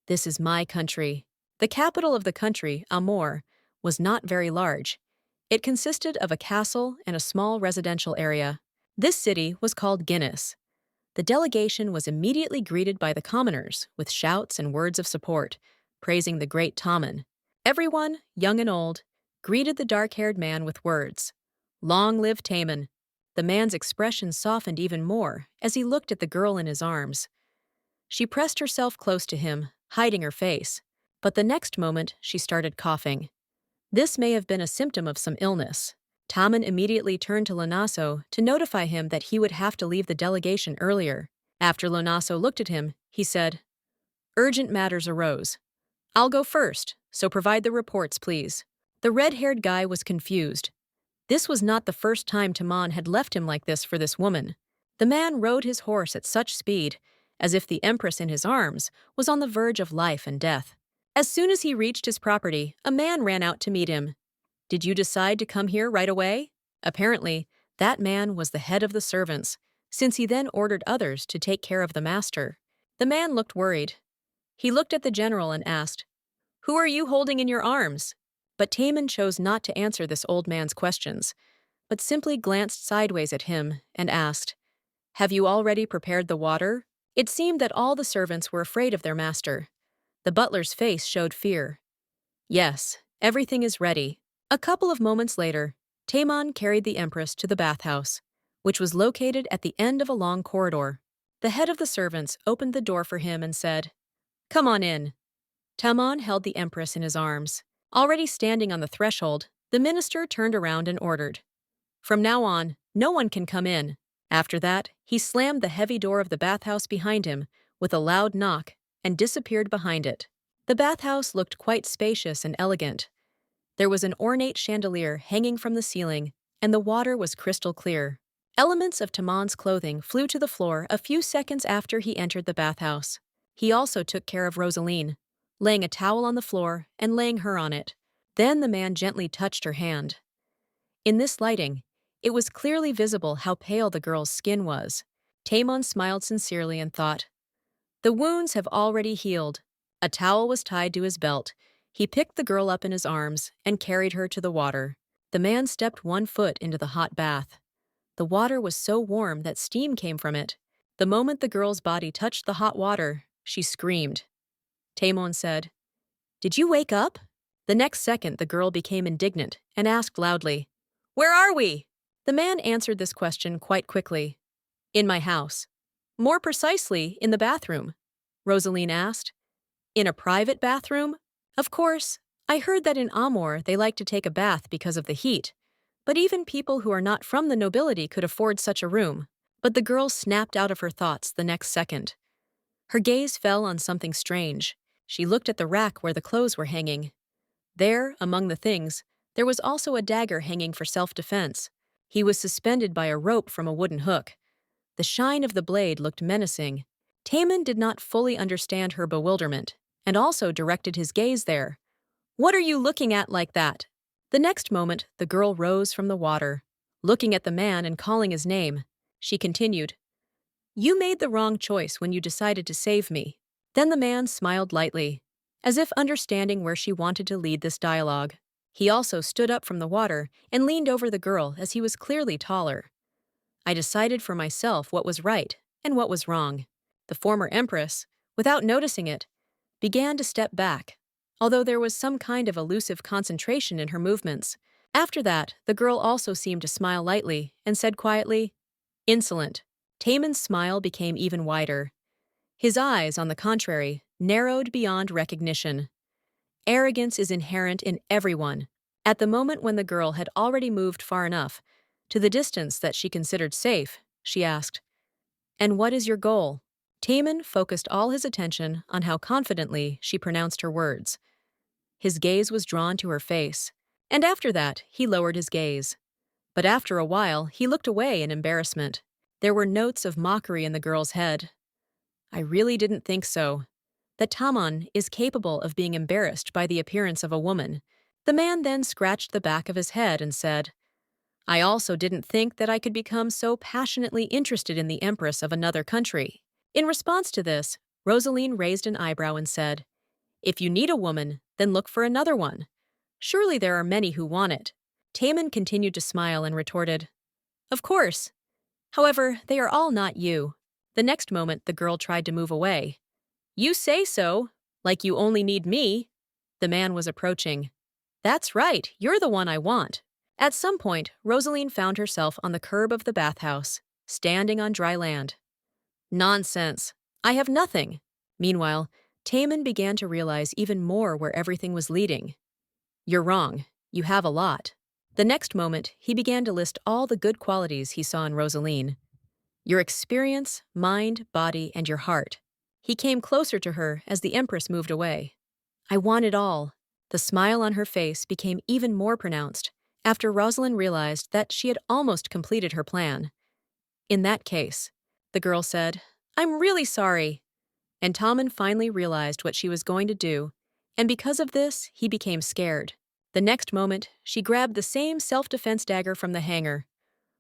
This is my country. The capital of the country, Amor, was not very large. It consisted of a castle and a small residential area. This city was called Guinness. The delegation was immediately greeted by the commoners with shouts and words of support, praising the great Taman. Everyone, young and old, greeted the dark-haired man with words, Long live Taman. The man's expression softened even more as he looked at the girl in his arms. She pressed herself close to him, hiding her face, but the next moment she started coughing. This may have been a symptom of some illness. Taman immediately turned to Lonaso to notify him that he would have to leave the delegation earlier. After Lonaso looked at him, he said, Urgent matters arose. I'll go first, so provide the reports, please. The red-haired guy was confused. This was not the first time Taman had left him like this for this woman. The man rode his horse at such speed, as if the Empress in his arms was on the verge of life and death. As soon as he reached his property, a man ran out to meet him. Did you decide to come here right away? Apparently, that man was the head of the servants, since he then ordered others to take care of the master. The man looked worried. He looked at the general and asked, Who are you holding in your arms? But Taman chose not to answer this old man's questions, but simply glanced sideways at him and asked, Have you already prepared the water? It seemed that all the servants were afraid of their master. The butler's face showed fear. Yes, everything is ready. A couple of moments later, Taman carried the Empress to the bathhouse, which was located at the end of a long corridor. The head of the servants opened the door for him and said, Come on in. Taman held the Empress in his arms. Already standing on the threshold, the minister turned around and ordered, From now on, no one can come in. After that, he slammed the heavy door of the bathhouse behind him with a loud knock and disappeared behind it. The bathhouse looked quite spacious and elegant. There was an ornate chandelier hanging from the ceiling, and the water was crystal clear. Elements of Taman's clothing flew to the floor a few seconds after he entered the bathhouse. He also took care of Rosaline, laying a towel on the floor and laying her on it. Then the man gently touched her hand. In this lighting, it was clearly visible how pale the girl's skin was. Taman smiled sincerely and thought, The wounds have already healed. A towel was tied to his belt. He picked the girl up in his arms and carried her to the water. The man stepped one foot into the hot bath. The water was so warm that steam came from it. The moment the girl's body touched the hot water, she screamed. Taman said, Did you wake up? The next second, the girl became indignant and asked loudly, Where are we? The man answered this question quite quickly. In my house. More precisely, in the bathroom, Rosaline asked. In a private bathroom? Of course, I heard that in Amor they like to take a bath because of the heat, but even people who are not from the nobility could afford such a room. But the girl snapped out of her thoughts the next second. Her gaze fell on something strange. She looked at the rack where the clothes were hanging. There, among the things, there was also a dagger hanging for self-defense. He was suspended by a rope from a wooden hook. The shine of the blade looked menacing. Taman did not fully understand her bewilderment, and also directed his gaze there. What are you looking at like that? The next moment, the girl rose from the water, looking at the man and calling his name. She continued, You made the wrong choice when you decided to save me. Then the man smiled lightly, as if understanding where she wanted to lead this dialogue. He also stood up from the water and leaned over the girl as he was clearly taller. I decided for myself what was right and what was wrong. The former empress, without noticing it, began to step back, although there was some kind of elusive concentration in her movements. After that, the girl also seemed to smile lightly and said quietly, Insolent. Taman's smile became even wider. His eyes, on the contrary, narrowed beyond recognition. Arrogance is inherent in everyone. At the moment when the girl had already moved far enough, to the distance that she considered safe, she asked, And what is your goal? Taman focused all his attention on how confidently she pronounced her words. His gaze was drawn to her face, and after that he lowered his gaze. But after a while he looked away in embarrassment. There were notes of mockery in the girl's head. I really didn't think so. That Taman is capable of being embarrassed by the appearance of a woman. The man then scratched the back of his head and said, I also didn't think that I could become so passionately interested in the empress of another country. In response to this, Rosaline raised an eyebrow and said, If you need a woman, then look for another one. Surely there are many who want it. Taman continued to smile and retorted, Of course. However, they are all not you. The next moment, the girl tried to move away. You say so, like you only need me. The man was approaching. That's right, you're the one I want. At some point, Rosaline found herself on the curb of the bathhouse, standing on dry land. Nonsense. I have nothing. Meanwhile, Taman began to realize even more where everything was leading. You're wrong. You have a lot. The next moment, he began to list all the good qualities he saw in Rosaline. Your experience, mind, body, and your heart. He came closer to her as the empress moved away. I want it all. The smile on her face became even more pronounced after Rosalind realized that she had almost completed her plan. In that case, the girl said, I'm really sorry. And Taman finally realized what she was going to do, and because of this, he became scared. The next moment, she grabbed the same self-defense dagger from the hanger.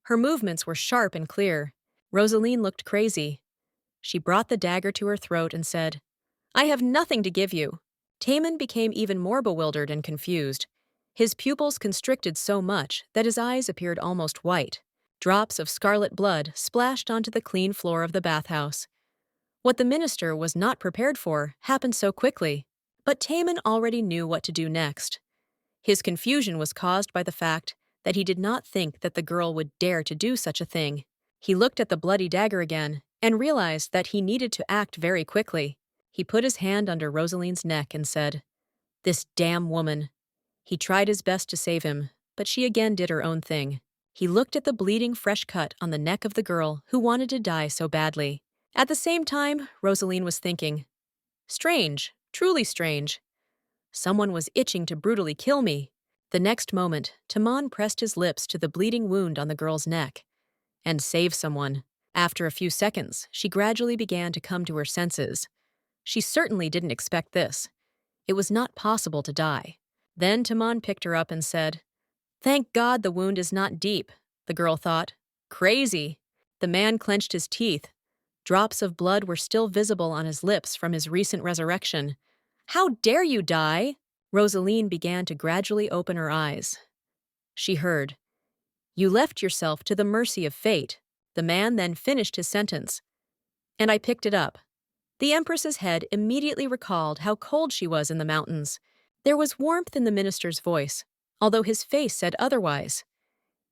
Her movements were sharp and clear. Rosaline looked crazy. She brought the dagger to her throat and said, I have nothing to give you. Taman became even more bewildered and confused. His pupils constricted so much that his eyes appeared almost white. Drops of scarlet blood splashed onto the clean floor of the bathhouse. What the minister was not prepared for happened so quickly, but Taman already knew what to do next. His confusion was caused by the fact that he did not think that the girl would dare to do such a thing. He looked at the bloody dagger again and realized that he needed to act very quickly. He put his hand under Rosaline's neck and said, This damn woman. He tried his best to save him, but she again did her own thing. He looked at the bleeding fresh cut on the neck of the girl who wanted to die so badly. At the same time, Rosaline was thinking, Strange, truly strange. Someone was itching to brutally kill me. The next moment, Taman pressed his lips to the bleeding wound on the girl's neck. And save someone. After a few seconds, she gradually began to come to her senses. She certainly didn't expect this. It was not possible to die. Then Taman picked her up and said, Thank God the wound is not deep, the girl thought. Crazy. The man clenched his teeth. Drops of blood were still visible on his lips from his recent resurrection. How dare you die? Rosaline began to gradually open her eyes. She heard, You left yourself to the mercy of fate. The man then finished his sentence. And I picked it up. The Empress's head immediately recalled how cold she was in the mountains. There was warmth in the minister's voice, although his face said otherwise.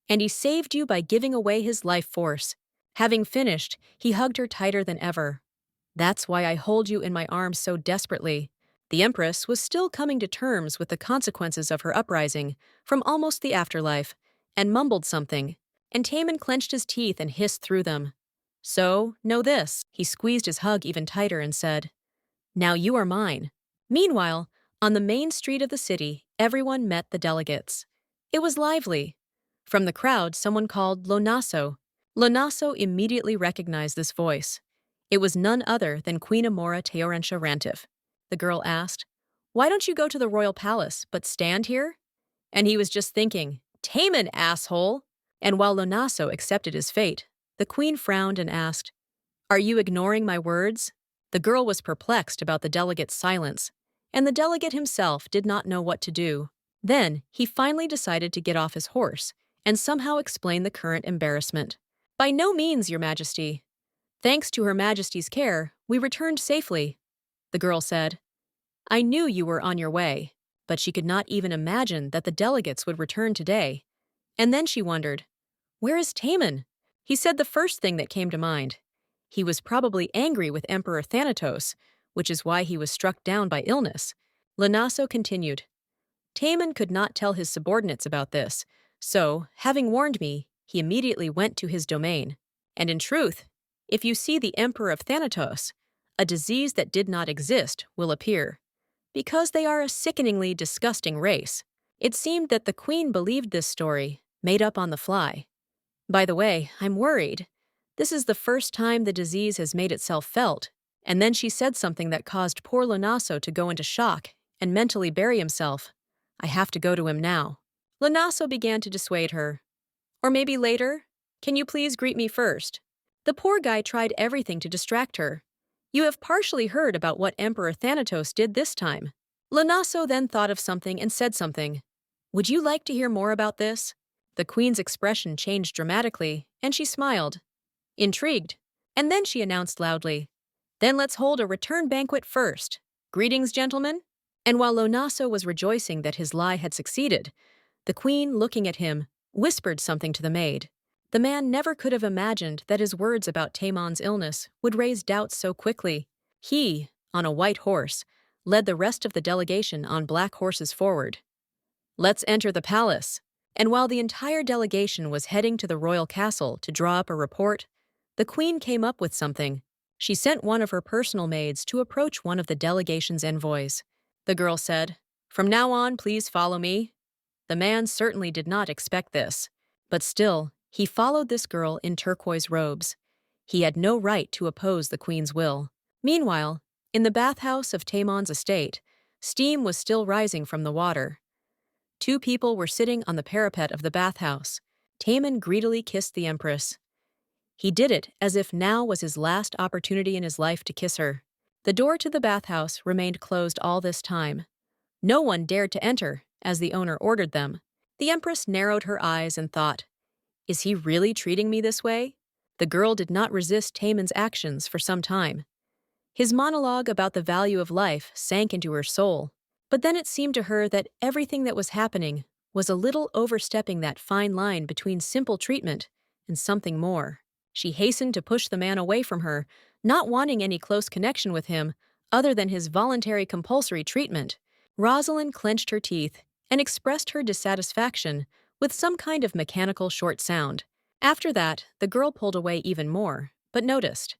And he saved you by giving away his life force. Having finished, he hugged her tighter than ever. That's why I hold you in my arms so desperately. The Empress was still coming to terms with the consequences of her uprising from almost the afterlife, and mumbled something, and Taman clenched his teeth and hissed through them. So, know this. He squeezed his hug even tighter and said, now you are mine. Meanwhile, on the main street of the city, everyone met the delegates. It was lively. From the crowd, someone called Lonaso. Lonaso immediately recognized this voice. It was none other than Queen Amora Teorentia Rantif. The girl asked, why don't you go to the royal palace, but stand here? And he was just thinking, Taman, asshole! And while Lonaso accepted his fate, the queen frowned and asked, are you ignoring my words? The girl was perplexed about the delegate's silence, and the delegate himself did not know what to do. Then, he finally decided to get off his horse and somehow explain the current embarrassment. By no means, Your Majesty. Thanks to Her Majesty's care, we returned safely, the girl said. I knew you were on your way, but she could not even imagine that the delegates would return today. And then she wondered, where is Taman? He said the first thing that came to mind. He was probably angry with Emperor Thanatos, which is why he was struck down by illness. Lanaso continued. Taman could not tell his subordinates about this, so, having warned me, he immediately went to his domain. And in truth, if you see the Emperor of Thanatos, a disease that did not exist will appear. Because they are a sickeningly disgusting race. It seemed that the queen believed this story, made up on the fly. By the way, I'm worried. This is the first time the disease has made itself felt, and then she said something that caused poor Lanaso to go into shock and mentally bury himself. I have to go to him now. Lanaso began to dissuade her. Or maybe later? Can you please greet me first? The poor guy tried everything to distract her. You have partially heard about what Emperor Thanatos did this time. Lanaso then thought of something and said something. Would you like to hear more about this? The queen's expression changed dramatically, and she smiled. Intrigued. And then she announced loudly, then let's hold a return banquet first. Greetings, gentlemen. And while Lonaso was rejoicing that his lie had succeeded, the queen, looking at him, whispered something to the maid. The man never could have imagined that his words about Taman's illness would raise doubts so quickly. He, on a white horse, led the rest of the delegation on black horses forward. Let's enter the palace. And while the entire delegation was heading to the royal castle to draw up a report, the queen came up with something. She sent one of her personal maids to approach one of the delegation's envoys. The girl said, from now on, please follow me. The man certainly did not expect this, but still, he followed this girl in turquoise robes. He had no right to oppose the queen's will. Meanwhile, in the bathhouse of Taman's estate, steam was still rising from the water. Two people were sitting on the parapet of the bathhouse. Taman greedily kissed the empress. He did it as if now was his last opportunity in his life to kiss her. The door to the bathhouse remained closed all this time. No one dared to enter, as the owner ordered them. The empress narrowed her eyes and thought, is he really treating me this way? The girl did not resist Taman's actions for some time. His monologue about the value of life sank into her soul, but then it seemed to her that everything that was happening was a little overstepping that fine line between simple treatment and something more. She hastened to push the man away from her, not wanting any close connection with him other than his voluntary compulsory treatment. Rosalind clenched her teeth and expressed her dissatisfaction with some kind of mechanical short sound. After that, the girl pulled away even more, but noticed.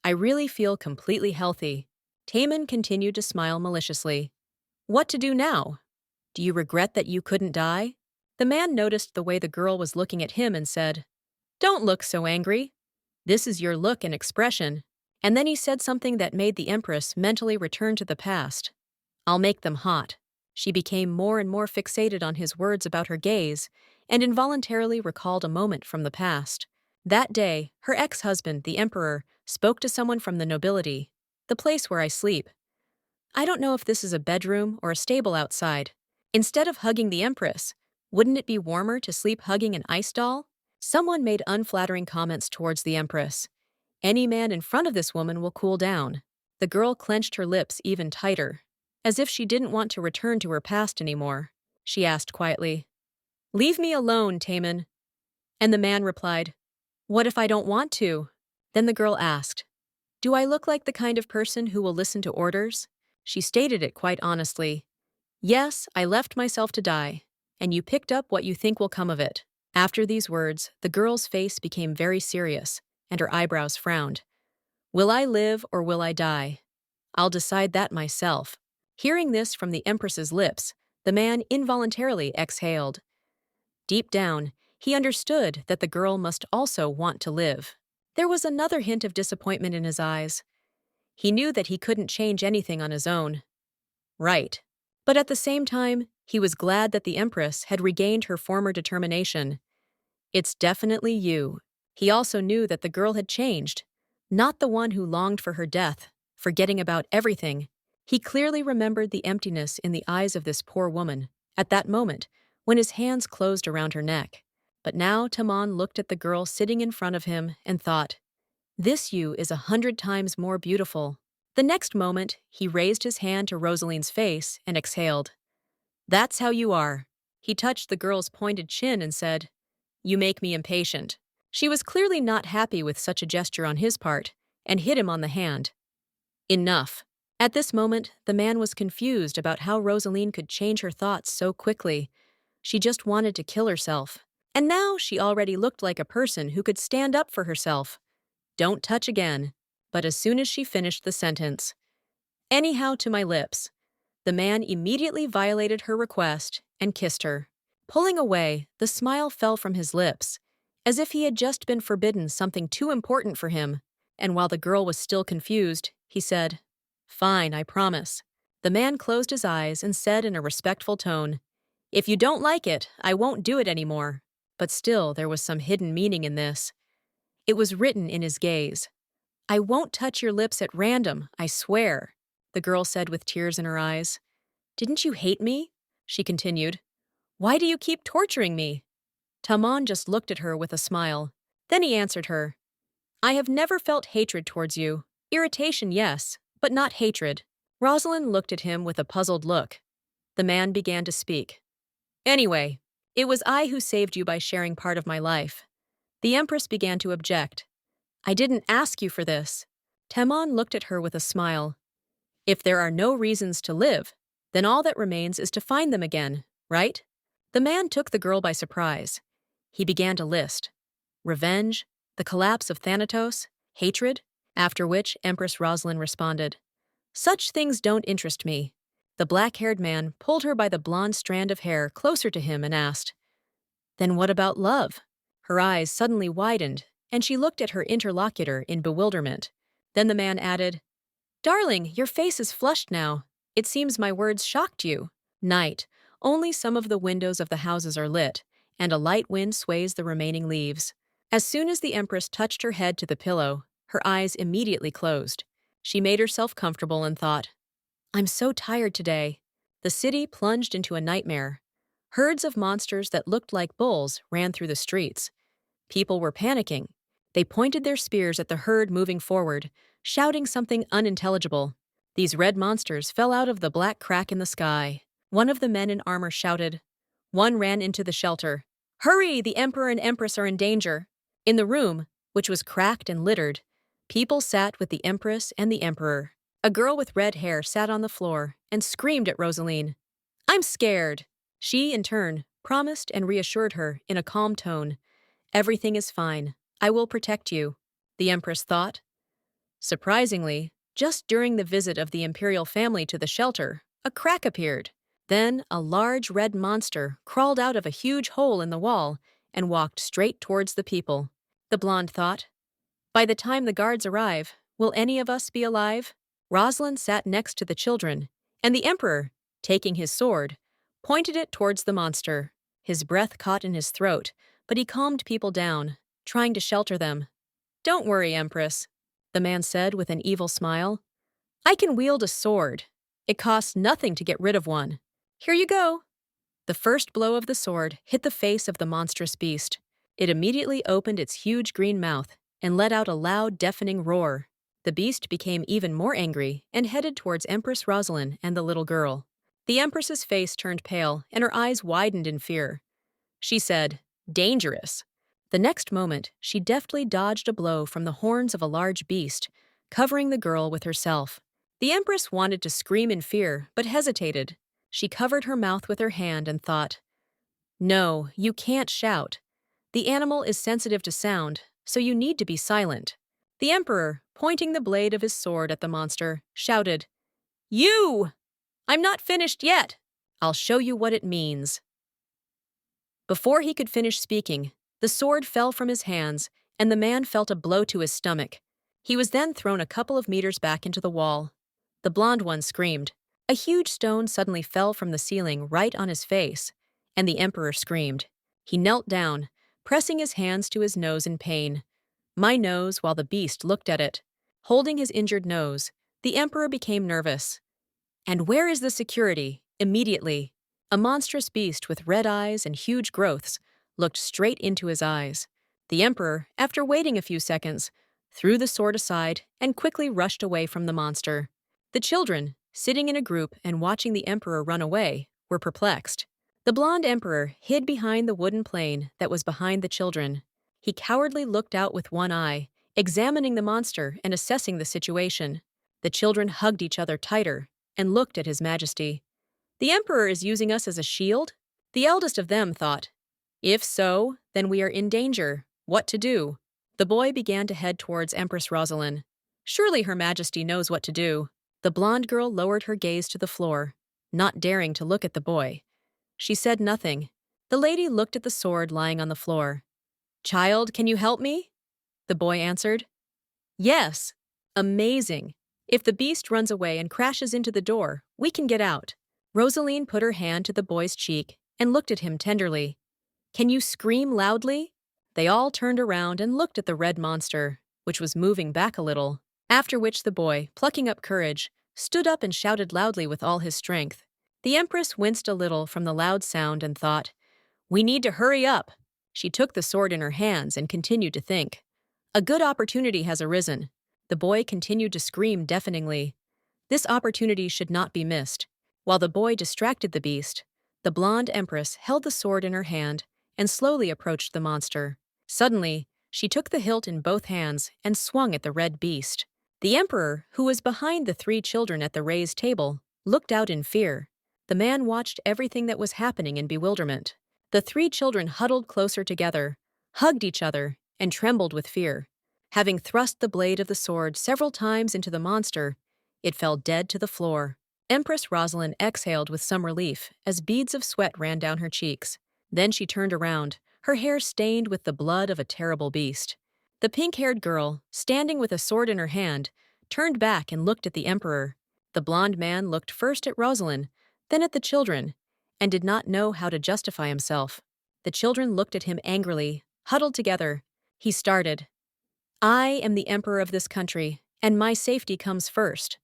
I really feel completely healthy. Taman continued to smile maliciously. What to do now? Do you regret that you couldn't die? The man noticed the way the girl was looking at him and said, don't look so angry. This is your look and expression. And then he said something that made the empress mentally return to the past. I'll make them hot. She became more and more fixated on his words about her gaze and involuntarily recalled a moment from the past. That day, her ex-husband, the emperor, spoke to someone from the nobility, the place where I sleep. I don't know if this is a bedroom or a stable outside. Instead of hugging the empress, wouldn't it be warmer to sleep hugging an ice doll? Someone made unflattering comments towards the empress. Any man in front of this woman will cool down. The girl clenched her lips even tighter, as if she didn't want to return to her past anymore. She asked quietly, leave me alone, Taman. And the man replied, What if I don't want to? Then the girl asked, do I look like the kind of person who will listen to orders? She stated it quite honestly. Yes, I left myself to die, and you picked up what you think will come of it. After these words, the girl's face became very serious, and her eyebrows frowned. Will I live or will I die? I'll decide that myself. Hearing this from the Empress's lips, the man involuntarily exhaled. Deep down, he understood that the girl must also want to live. There was another hint of disappointment in his eyes. He knew that he couldn't change anything on his own. Right. But at the same time, he was glad that the Empress had regained her former determination. It's definitely you. He also knew that the girl had changed, not the one who longed for her death, forgetting about everything. He clearly remembered the emptiness in the eyes of this poor woman, at that moment, when his hands closed around her neck. But now Tamon looked at the girl sitting in front of him and thought, this you is 100 times more beautiful. The next moment, he raised his hand to Rosaline's face and exhaled. That's how you are. He touched the girl's pointed chin and said, you make me impatient. She was clearly not happy with such a gesture on his part, and hit him on the hand. Enough. At this moment, the man was confused about how Rosaline could change her thoughts so quickly. She just wanted to kill herself. And now she already looked like a person who could stand up for herself. Don't touch again. But as soon as she finished the sentence, anyhow to my lips, the man immediately violated her request and kissed her. Pulling away, the smile fell from his lips, as if he had just been forbidden something too important for him. And while the girl was still confused, he said, fine, I promise. The man closed his eyes and said in a respectful tone, if you don't like it, I won't do it anymore. But still, there was some hidden meaning in this. It was written in his gaze. I won't touch your lips at random, I swear, the girl said with tears in her eyes. Didn't you hate me? She continued. Why do you keep torturing me? Tamon just looked at her with a smile. Then he answered her. I have never felt hatred towards you. Irritation, yes, but not hatred. Rosalind looked at him with a puzzled look. The man began to speak. Anyway, it was I who saved you by sharing part of my life. The Empress began to object. I didn't ask you for this. Tamon looked at her with a smile. If there are no reasons to live, then all that remains is to find them again, right? The man took the girl by surprise. He began to list. Revenge, the collapse of Thanatos, hatred, after which Empress Rosalind responded. Such things don't interest me. The black-haired man pulled her by the blonde strand of hair closer to him and asked, then what about love? Her eyes suddenly widened, and she looked at her interlocutor in bewilderment. Then the man added, darling, your face is flushed now. It seems my words shocked you. Night. Only some of the windows of the houses are lit, and a light wind sways the remaining leaves. As soon as the Empress touched her head to the pillow, her eyes immediately closed. She made herself comfortable and thought, I'm so tired today. The city plunged into a nightmare. Herds of monsters that looked like bulls ran through the streets. People were panicking. They pointed their spears at the herd moving forward, shouting something unintelligible. These red monsters fell out of the black crack in the sky. One of the men in armor shouted. One ran into the shelter. Hurry! The Emperor and Empress are in danger. In the room, which was cracked and littered, people sat with the Empress and the Emperor. A girl with red hair sat on the floor and screamed at Rosaline. I'm scared. She, in turn, promised and reassured her in a calm tone. Everything is fine. I will protect you, the Empress thought. Surprisingly, just during the visit of the imperial family to the shelter, a crack appeared. Then a large red monster crawled out of a huge hole in the wall and walked straight towards the people. The blonde thought, by the time the guards arrive, will any of us be alive? Rosalind sat next to the children, and the Emperor, taking his sword, pointed it towards the monster. His breath caught in his throat, but he calmed people down, trying to shelter them. Don't worry, Empress, the man said with an evil smile. I can wield a sword. It costs nothing to get rid of one. Here you go. The first blow of the sword hit the face of the monstrous beast. It immediately opened its huge green mouth and let out a loud, deafening roar. The beast became even more angry and headed towards Empress Rosalind and the little girl. The Empress's face turned pale and her eyes widened in fear. She said, dangerous. The next moment, she deftly dodged a blow from the horns of a large beast, covering the girl with herself. The Empress wanted to scream in fear, but hesitated. She covered her mouth with her hand and thought, "No, you can't shout. The animal is sensitive to sound, so you need to be silent." The Emperor, pointing the blade of his sword at the monster, shouted, "You! I'm not finished yet. I'll show you what it means." Before he could finish speaking, the sword fell from his hands, and the man felt a blow to his stomach. He was then thrown a couple of meters back into the wall. The blonde one screamed. A huge stone suddenly fell from the ceiling right on his face, and the Emperor screamed. He knelt down, pressing his hands to his nose in pain. My nose, while the beast looked at it. Holding his injured nose, the Emperor became nervous. "And where is the security?" Immediately, a monstrous beast with red eyes and huge growths looked straight into his eyes. The Emperor, after waiting a few seconds, threw the sword aside and quickly rushed away from the monster. The children, sitting in a group and watching the Emperor run away, were perplexed. The blonde Emperor hid behind the wooden plane that was behind the children. He cowardly looked out with one eye, examining the monster and assessing the situation. The children hugged each other tighter and looked at His Majesty. "The Emperor is using us as a shield?" The eldest of them thought. "If so, then we are in danger. What to do?" The boy began to head towards Empress Rosalind. "Surely Her Majesty knows what to do." The blonde girl lowered her gaze to the floor, not daring to look at the boy. She said nothing. The lady looked at the sword lying on the floor. "Child, can you help me?" The boy answered. "Yes." "Amazing. If the beast runs away and crashes into the door, we can get out." Rosaline put her hand to the boy's cheek and looked at him tenderly. "Can you scream loudly?" They all turned around and looked at the red monster, which was moving back a little, after which the boy, plucking up courage, stood up and shouted loudly with all his strength. The Empress winced a little from the loud sound and thought, "We need to hurry up." She took the sword in her hands and continued to think. A good opportunity has arisen. The boy continued to scream deafeningly. This opportunity should not be missed. While the boy distracted the beast, the blonde Empress held the sword in her hand and slowly approached the monster. Suddenly, she took the hilt in both hands and swung at the red beast. The Emperor, who was behind the three children at the raised table, looked out in fear. The man watched everything that was happening in bewilderment. The three children huddled closer together, hugged each other, and trembled with fear. Having thrust the blade of the sword several times into the monster, it fell dead to the floor. Empress Rosalind exhaled with some relief as beads of sweat ran down her cheeks. Then she turned around, her hair stained with the blood of a terrible beast. The pink-haired girl, standing with a sword in her hand, turned back and looked at the Emperor. The blonde man looked first at Rosalind, then at the children, and did not know how to justify himself. The children looked at him angrily, huddled together. He started. "I am the Emperor of this country, and my safety comes first.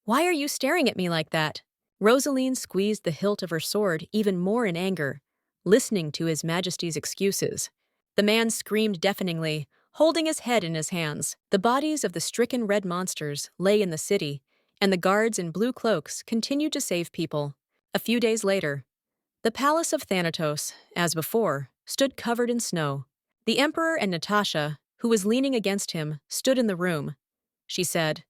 Why are you staring at me like that?" Rosaline squeezed the hilt of her sword even more in anger, listening to His Majesty's excuses. The man screamed deafeningly, holding his head in his hands. The bodies of the stricken red monsters lay in the city, and the guards in blue cloaks continued to save people. A few days later, the palace of Thanatos, as before, stood covered in snow. The Emperor and Natasha, who was leaning against him, stood in the room. She said,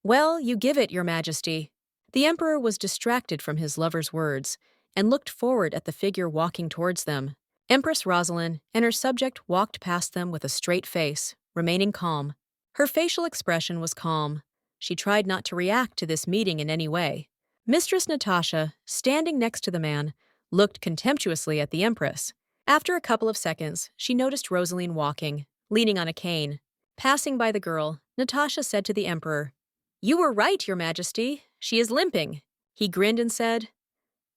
"Well, you give it, Your Majesty." The Emperor was distracted from his lover's words and looked forward at the figure walking towards them. Empress Rosalind and her subject walked past them with a straight face, remaining calm. Her facial expression was calm. She tried not to react to this meeting in any way. Mistress Natasha, standing next to the man, looked contemptuously at the Empress. After a couple of seconds, she noticed Rosaline walking, leaning on a cane. Passing by the girl, Natasha said to the Emperor, "You were right, Your Majesty. She is limping." He grinned and said,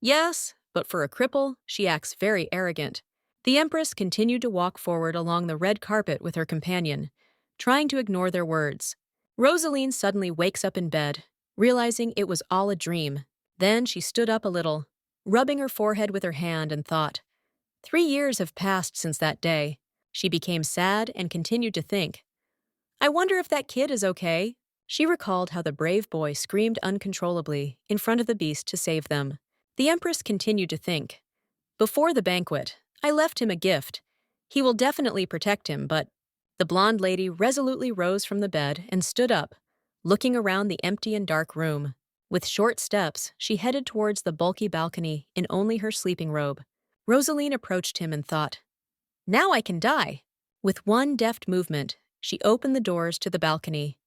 "Yes, but for a cripple, she acts very arrogant." The Empress continued to walk forward along the red carpet with her companion, trying to ignore their words. Rosaline suddenly wakes up in bed, realizing it was all a dream. Then she stood up a little, rubbing her forehead with her hand, and thought, 3 years have passed since that day. She became sad and continued to think, "I wonder if that kid is okay." She recalled how the brave boy screamed uncontrollably in front of the beast to save them. The Empress continued to think, "Before the banquet, I left him a gift. He will definitely protect him, but the blonde lady resolutely rose from the bed and stood up, looking around the empty and dark room. With short steps, she headed towards the bulky balcony in only her sleeping robe. Rosaline approached him and thought, "Now I can die." With one deft movement, she opened the doors to the balcony.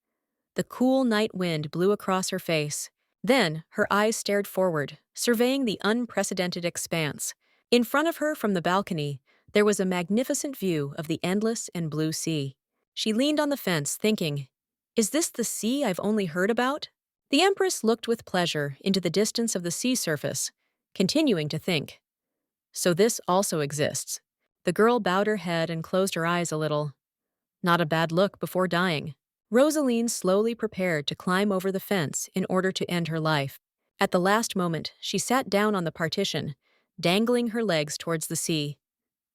The cool night wind blew across her face. Then, her eyes stared forward, surveying the unprecedented expanse. In front of her from the balcony, there was a magnificent view of the endless and blue sea. She leaned on the fence, thinking, "Is this the sea I've only heard about?" The Empress looked with pleasure into the distance of the sea surface, continuing to think, "So this also exists." The girl bowed her head and closed her eyes a little. Not a bad look before dying. Rosaline slowly prepared to climb over the fence in order to end her life. At the last moment, she sat down on the partition, dangling her legs towards the sea.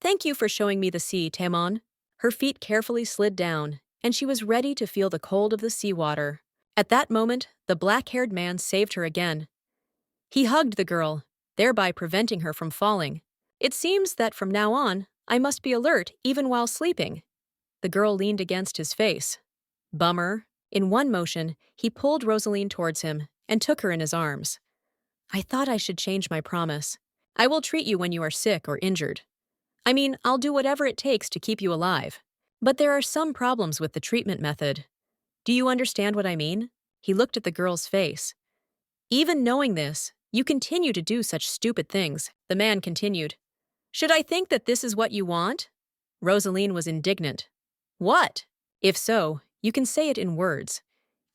"Thank you for showing me the sea, Tamon." Her feet carefully slid down, and she was ready to feel the cold of the seawater. At that moment, the black-haired man saved her again. He hugged the girl, thereby preventing her from falling. "It seems that from now on, I must be alert even while sleeping." The girl leaned against his face. Bummer. In one motion, he pulled Rosaline towards him and took her in his arms. "I thought I should change my promise. I will treat you when you are sick or injured. I mean, I'll do whatever it takes to keep you alive. But there are some problems with the treatment method. Do you understand what I mean?" He looked at the girl's face. "Even knowing this, you continue to do such stupid things," the man continued. "Should I think that this is what you want?" Rosaline was indignant. "What? If so, you can say it in words.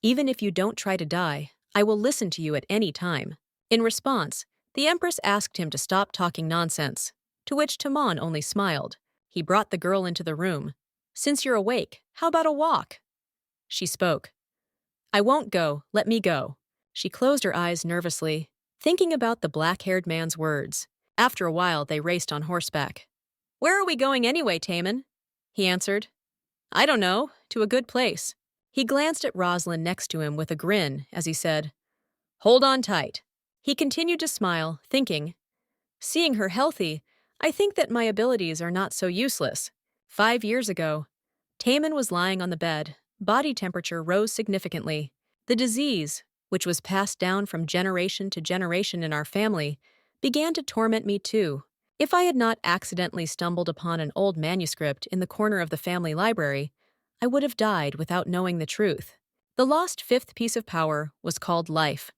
Even if you don't try to die, I will listen to you at any time." In response, the Empress asked him to stop talking nonsense, to which Tamon only smiled. He brought the girl into the room. "Since you're awake, how about a walk?" She spoke. "I won't go, let me go." She closed her eyes nervously, thinking about the black-haired man's words. After a while, they raced on horseback. "Where are we going anyway, Tamon?" he answered. "I don't know, to a good place." He glanced at Rosalind next to him with a grin as he said, "Hold on tight." He continued to smile, thinking, "Seeing her healthy, I think that my abilities are not so useless." 5 years ago, Tamon was lying on the bed. Body temperature rose significantly. The disease, which was passed down from generation to generation in our family, began to torment me too. If I had not accidentally stumbled upon an old manuscript in the corner of the family library, I would have died without knowing the truth. The lost fifth piece of power was called life.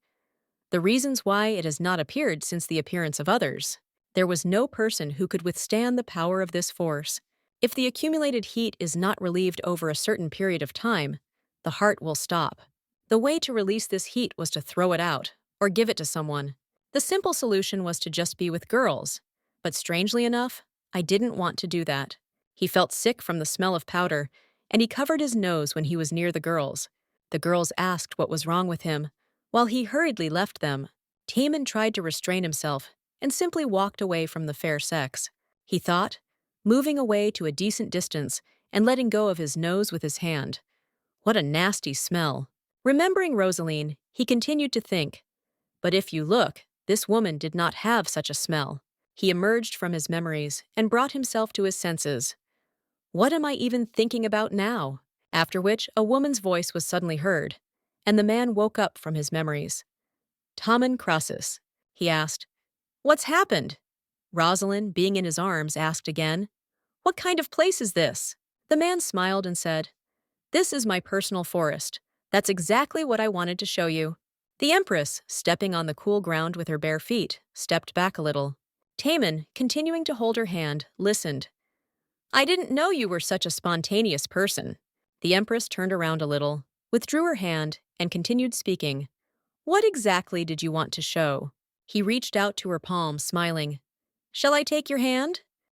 The reasons why it has not appeared since the appearance of others. There was no person who could withstand the power of this force. If the accumulated heat is not relieved over a certain period of time, the heart will stop. The way to release this heat was to throw it out, or give it to someone. The simple solution was to just be with girls. But strangely enough, I didn't want to do that. He felt sick from the smell of powder, and he covered his nose when he was near the girls. The girls asked what was wrong with him. While he hurriedly left them, Tamon tried to restrain himself and simply walked away from the fair sex. He thought, moving away to a decent distance and letting go of his nose with his hand. What a nasty smell. Remembering Rosaline, he continued to think, but if you look, this woman did not have such a smell. He emerged from his memories and brought himself to his senses. What am I even thinking about now? After which, a woman's voice was suddenly heard, and the man woke up from his memories. "Tamon Crassus," he asked. "What's happened?" Rosalind, being in his arms, asked again, "What kind of place is this?" The man smiled and said, "This is my personal forest. That's exactly what I wanted to show you." The Empress, stepping on the cool ground with her bare feet, stepped back a little. Tamon, continuing to hold her hand, listened. "I didn't know you were such a spontaneous person." The Empress turned around a little, withdrew her hand, and continued speaking. "What exactly did you want to show?" He reached out to her palm, smiling. "Shall I take your hand?"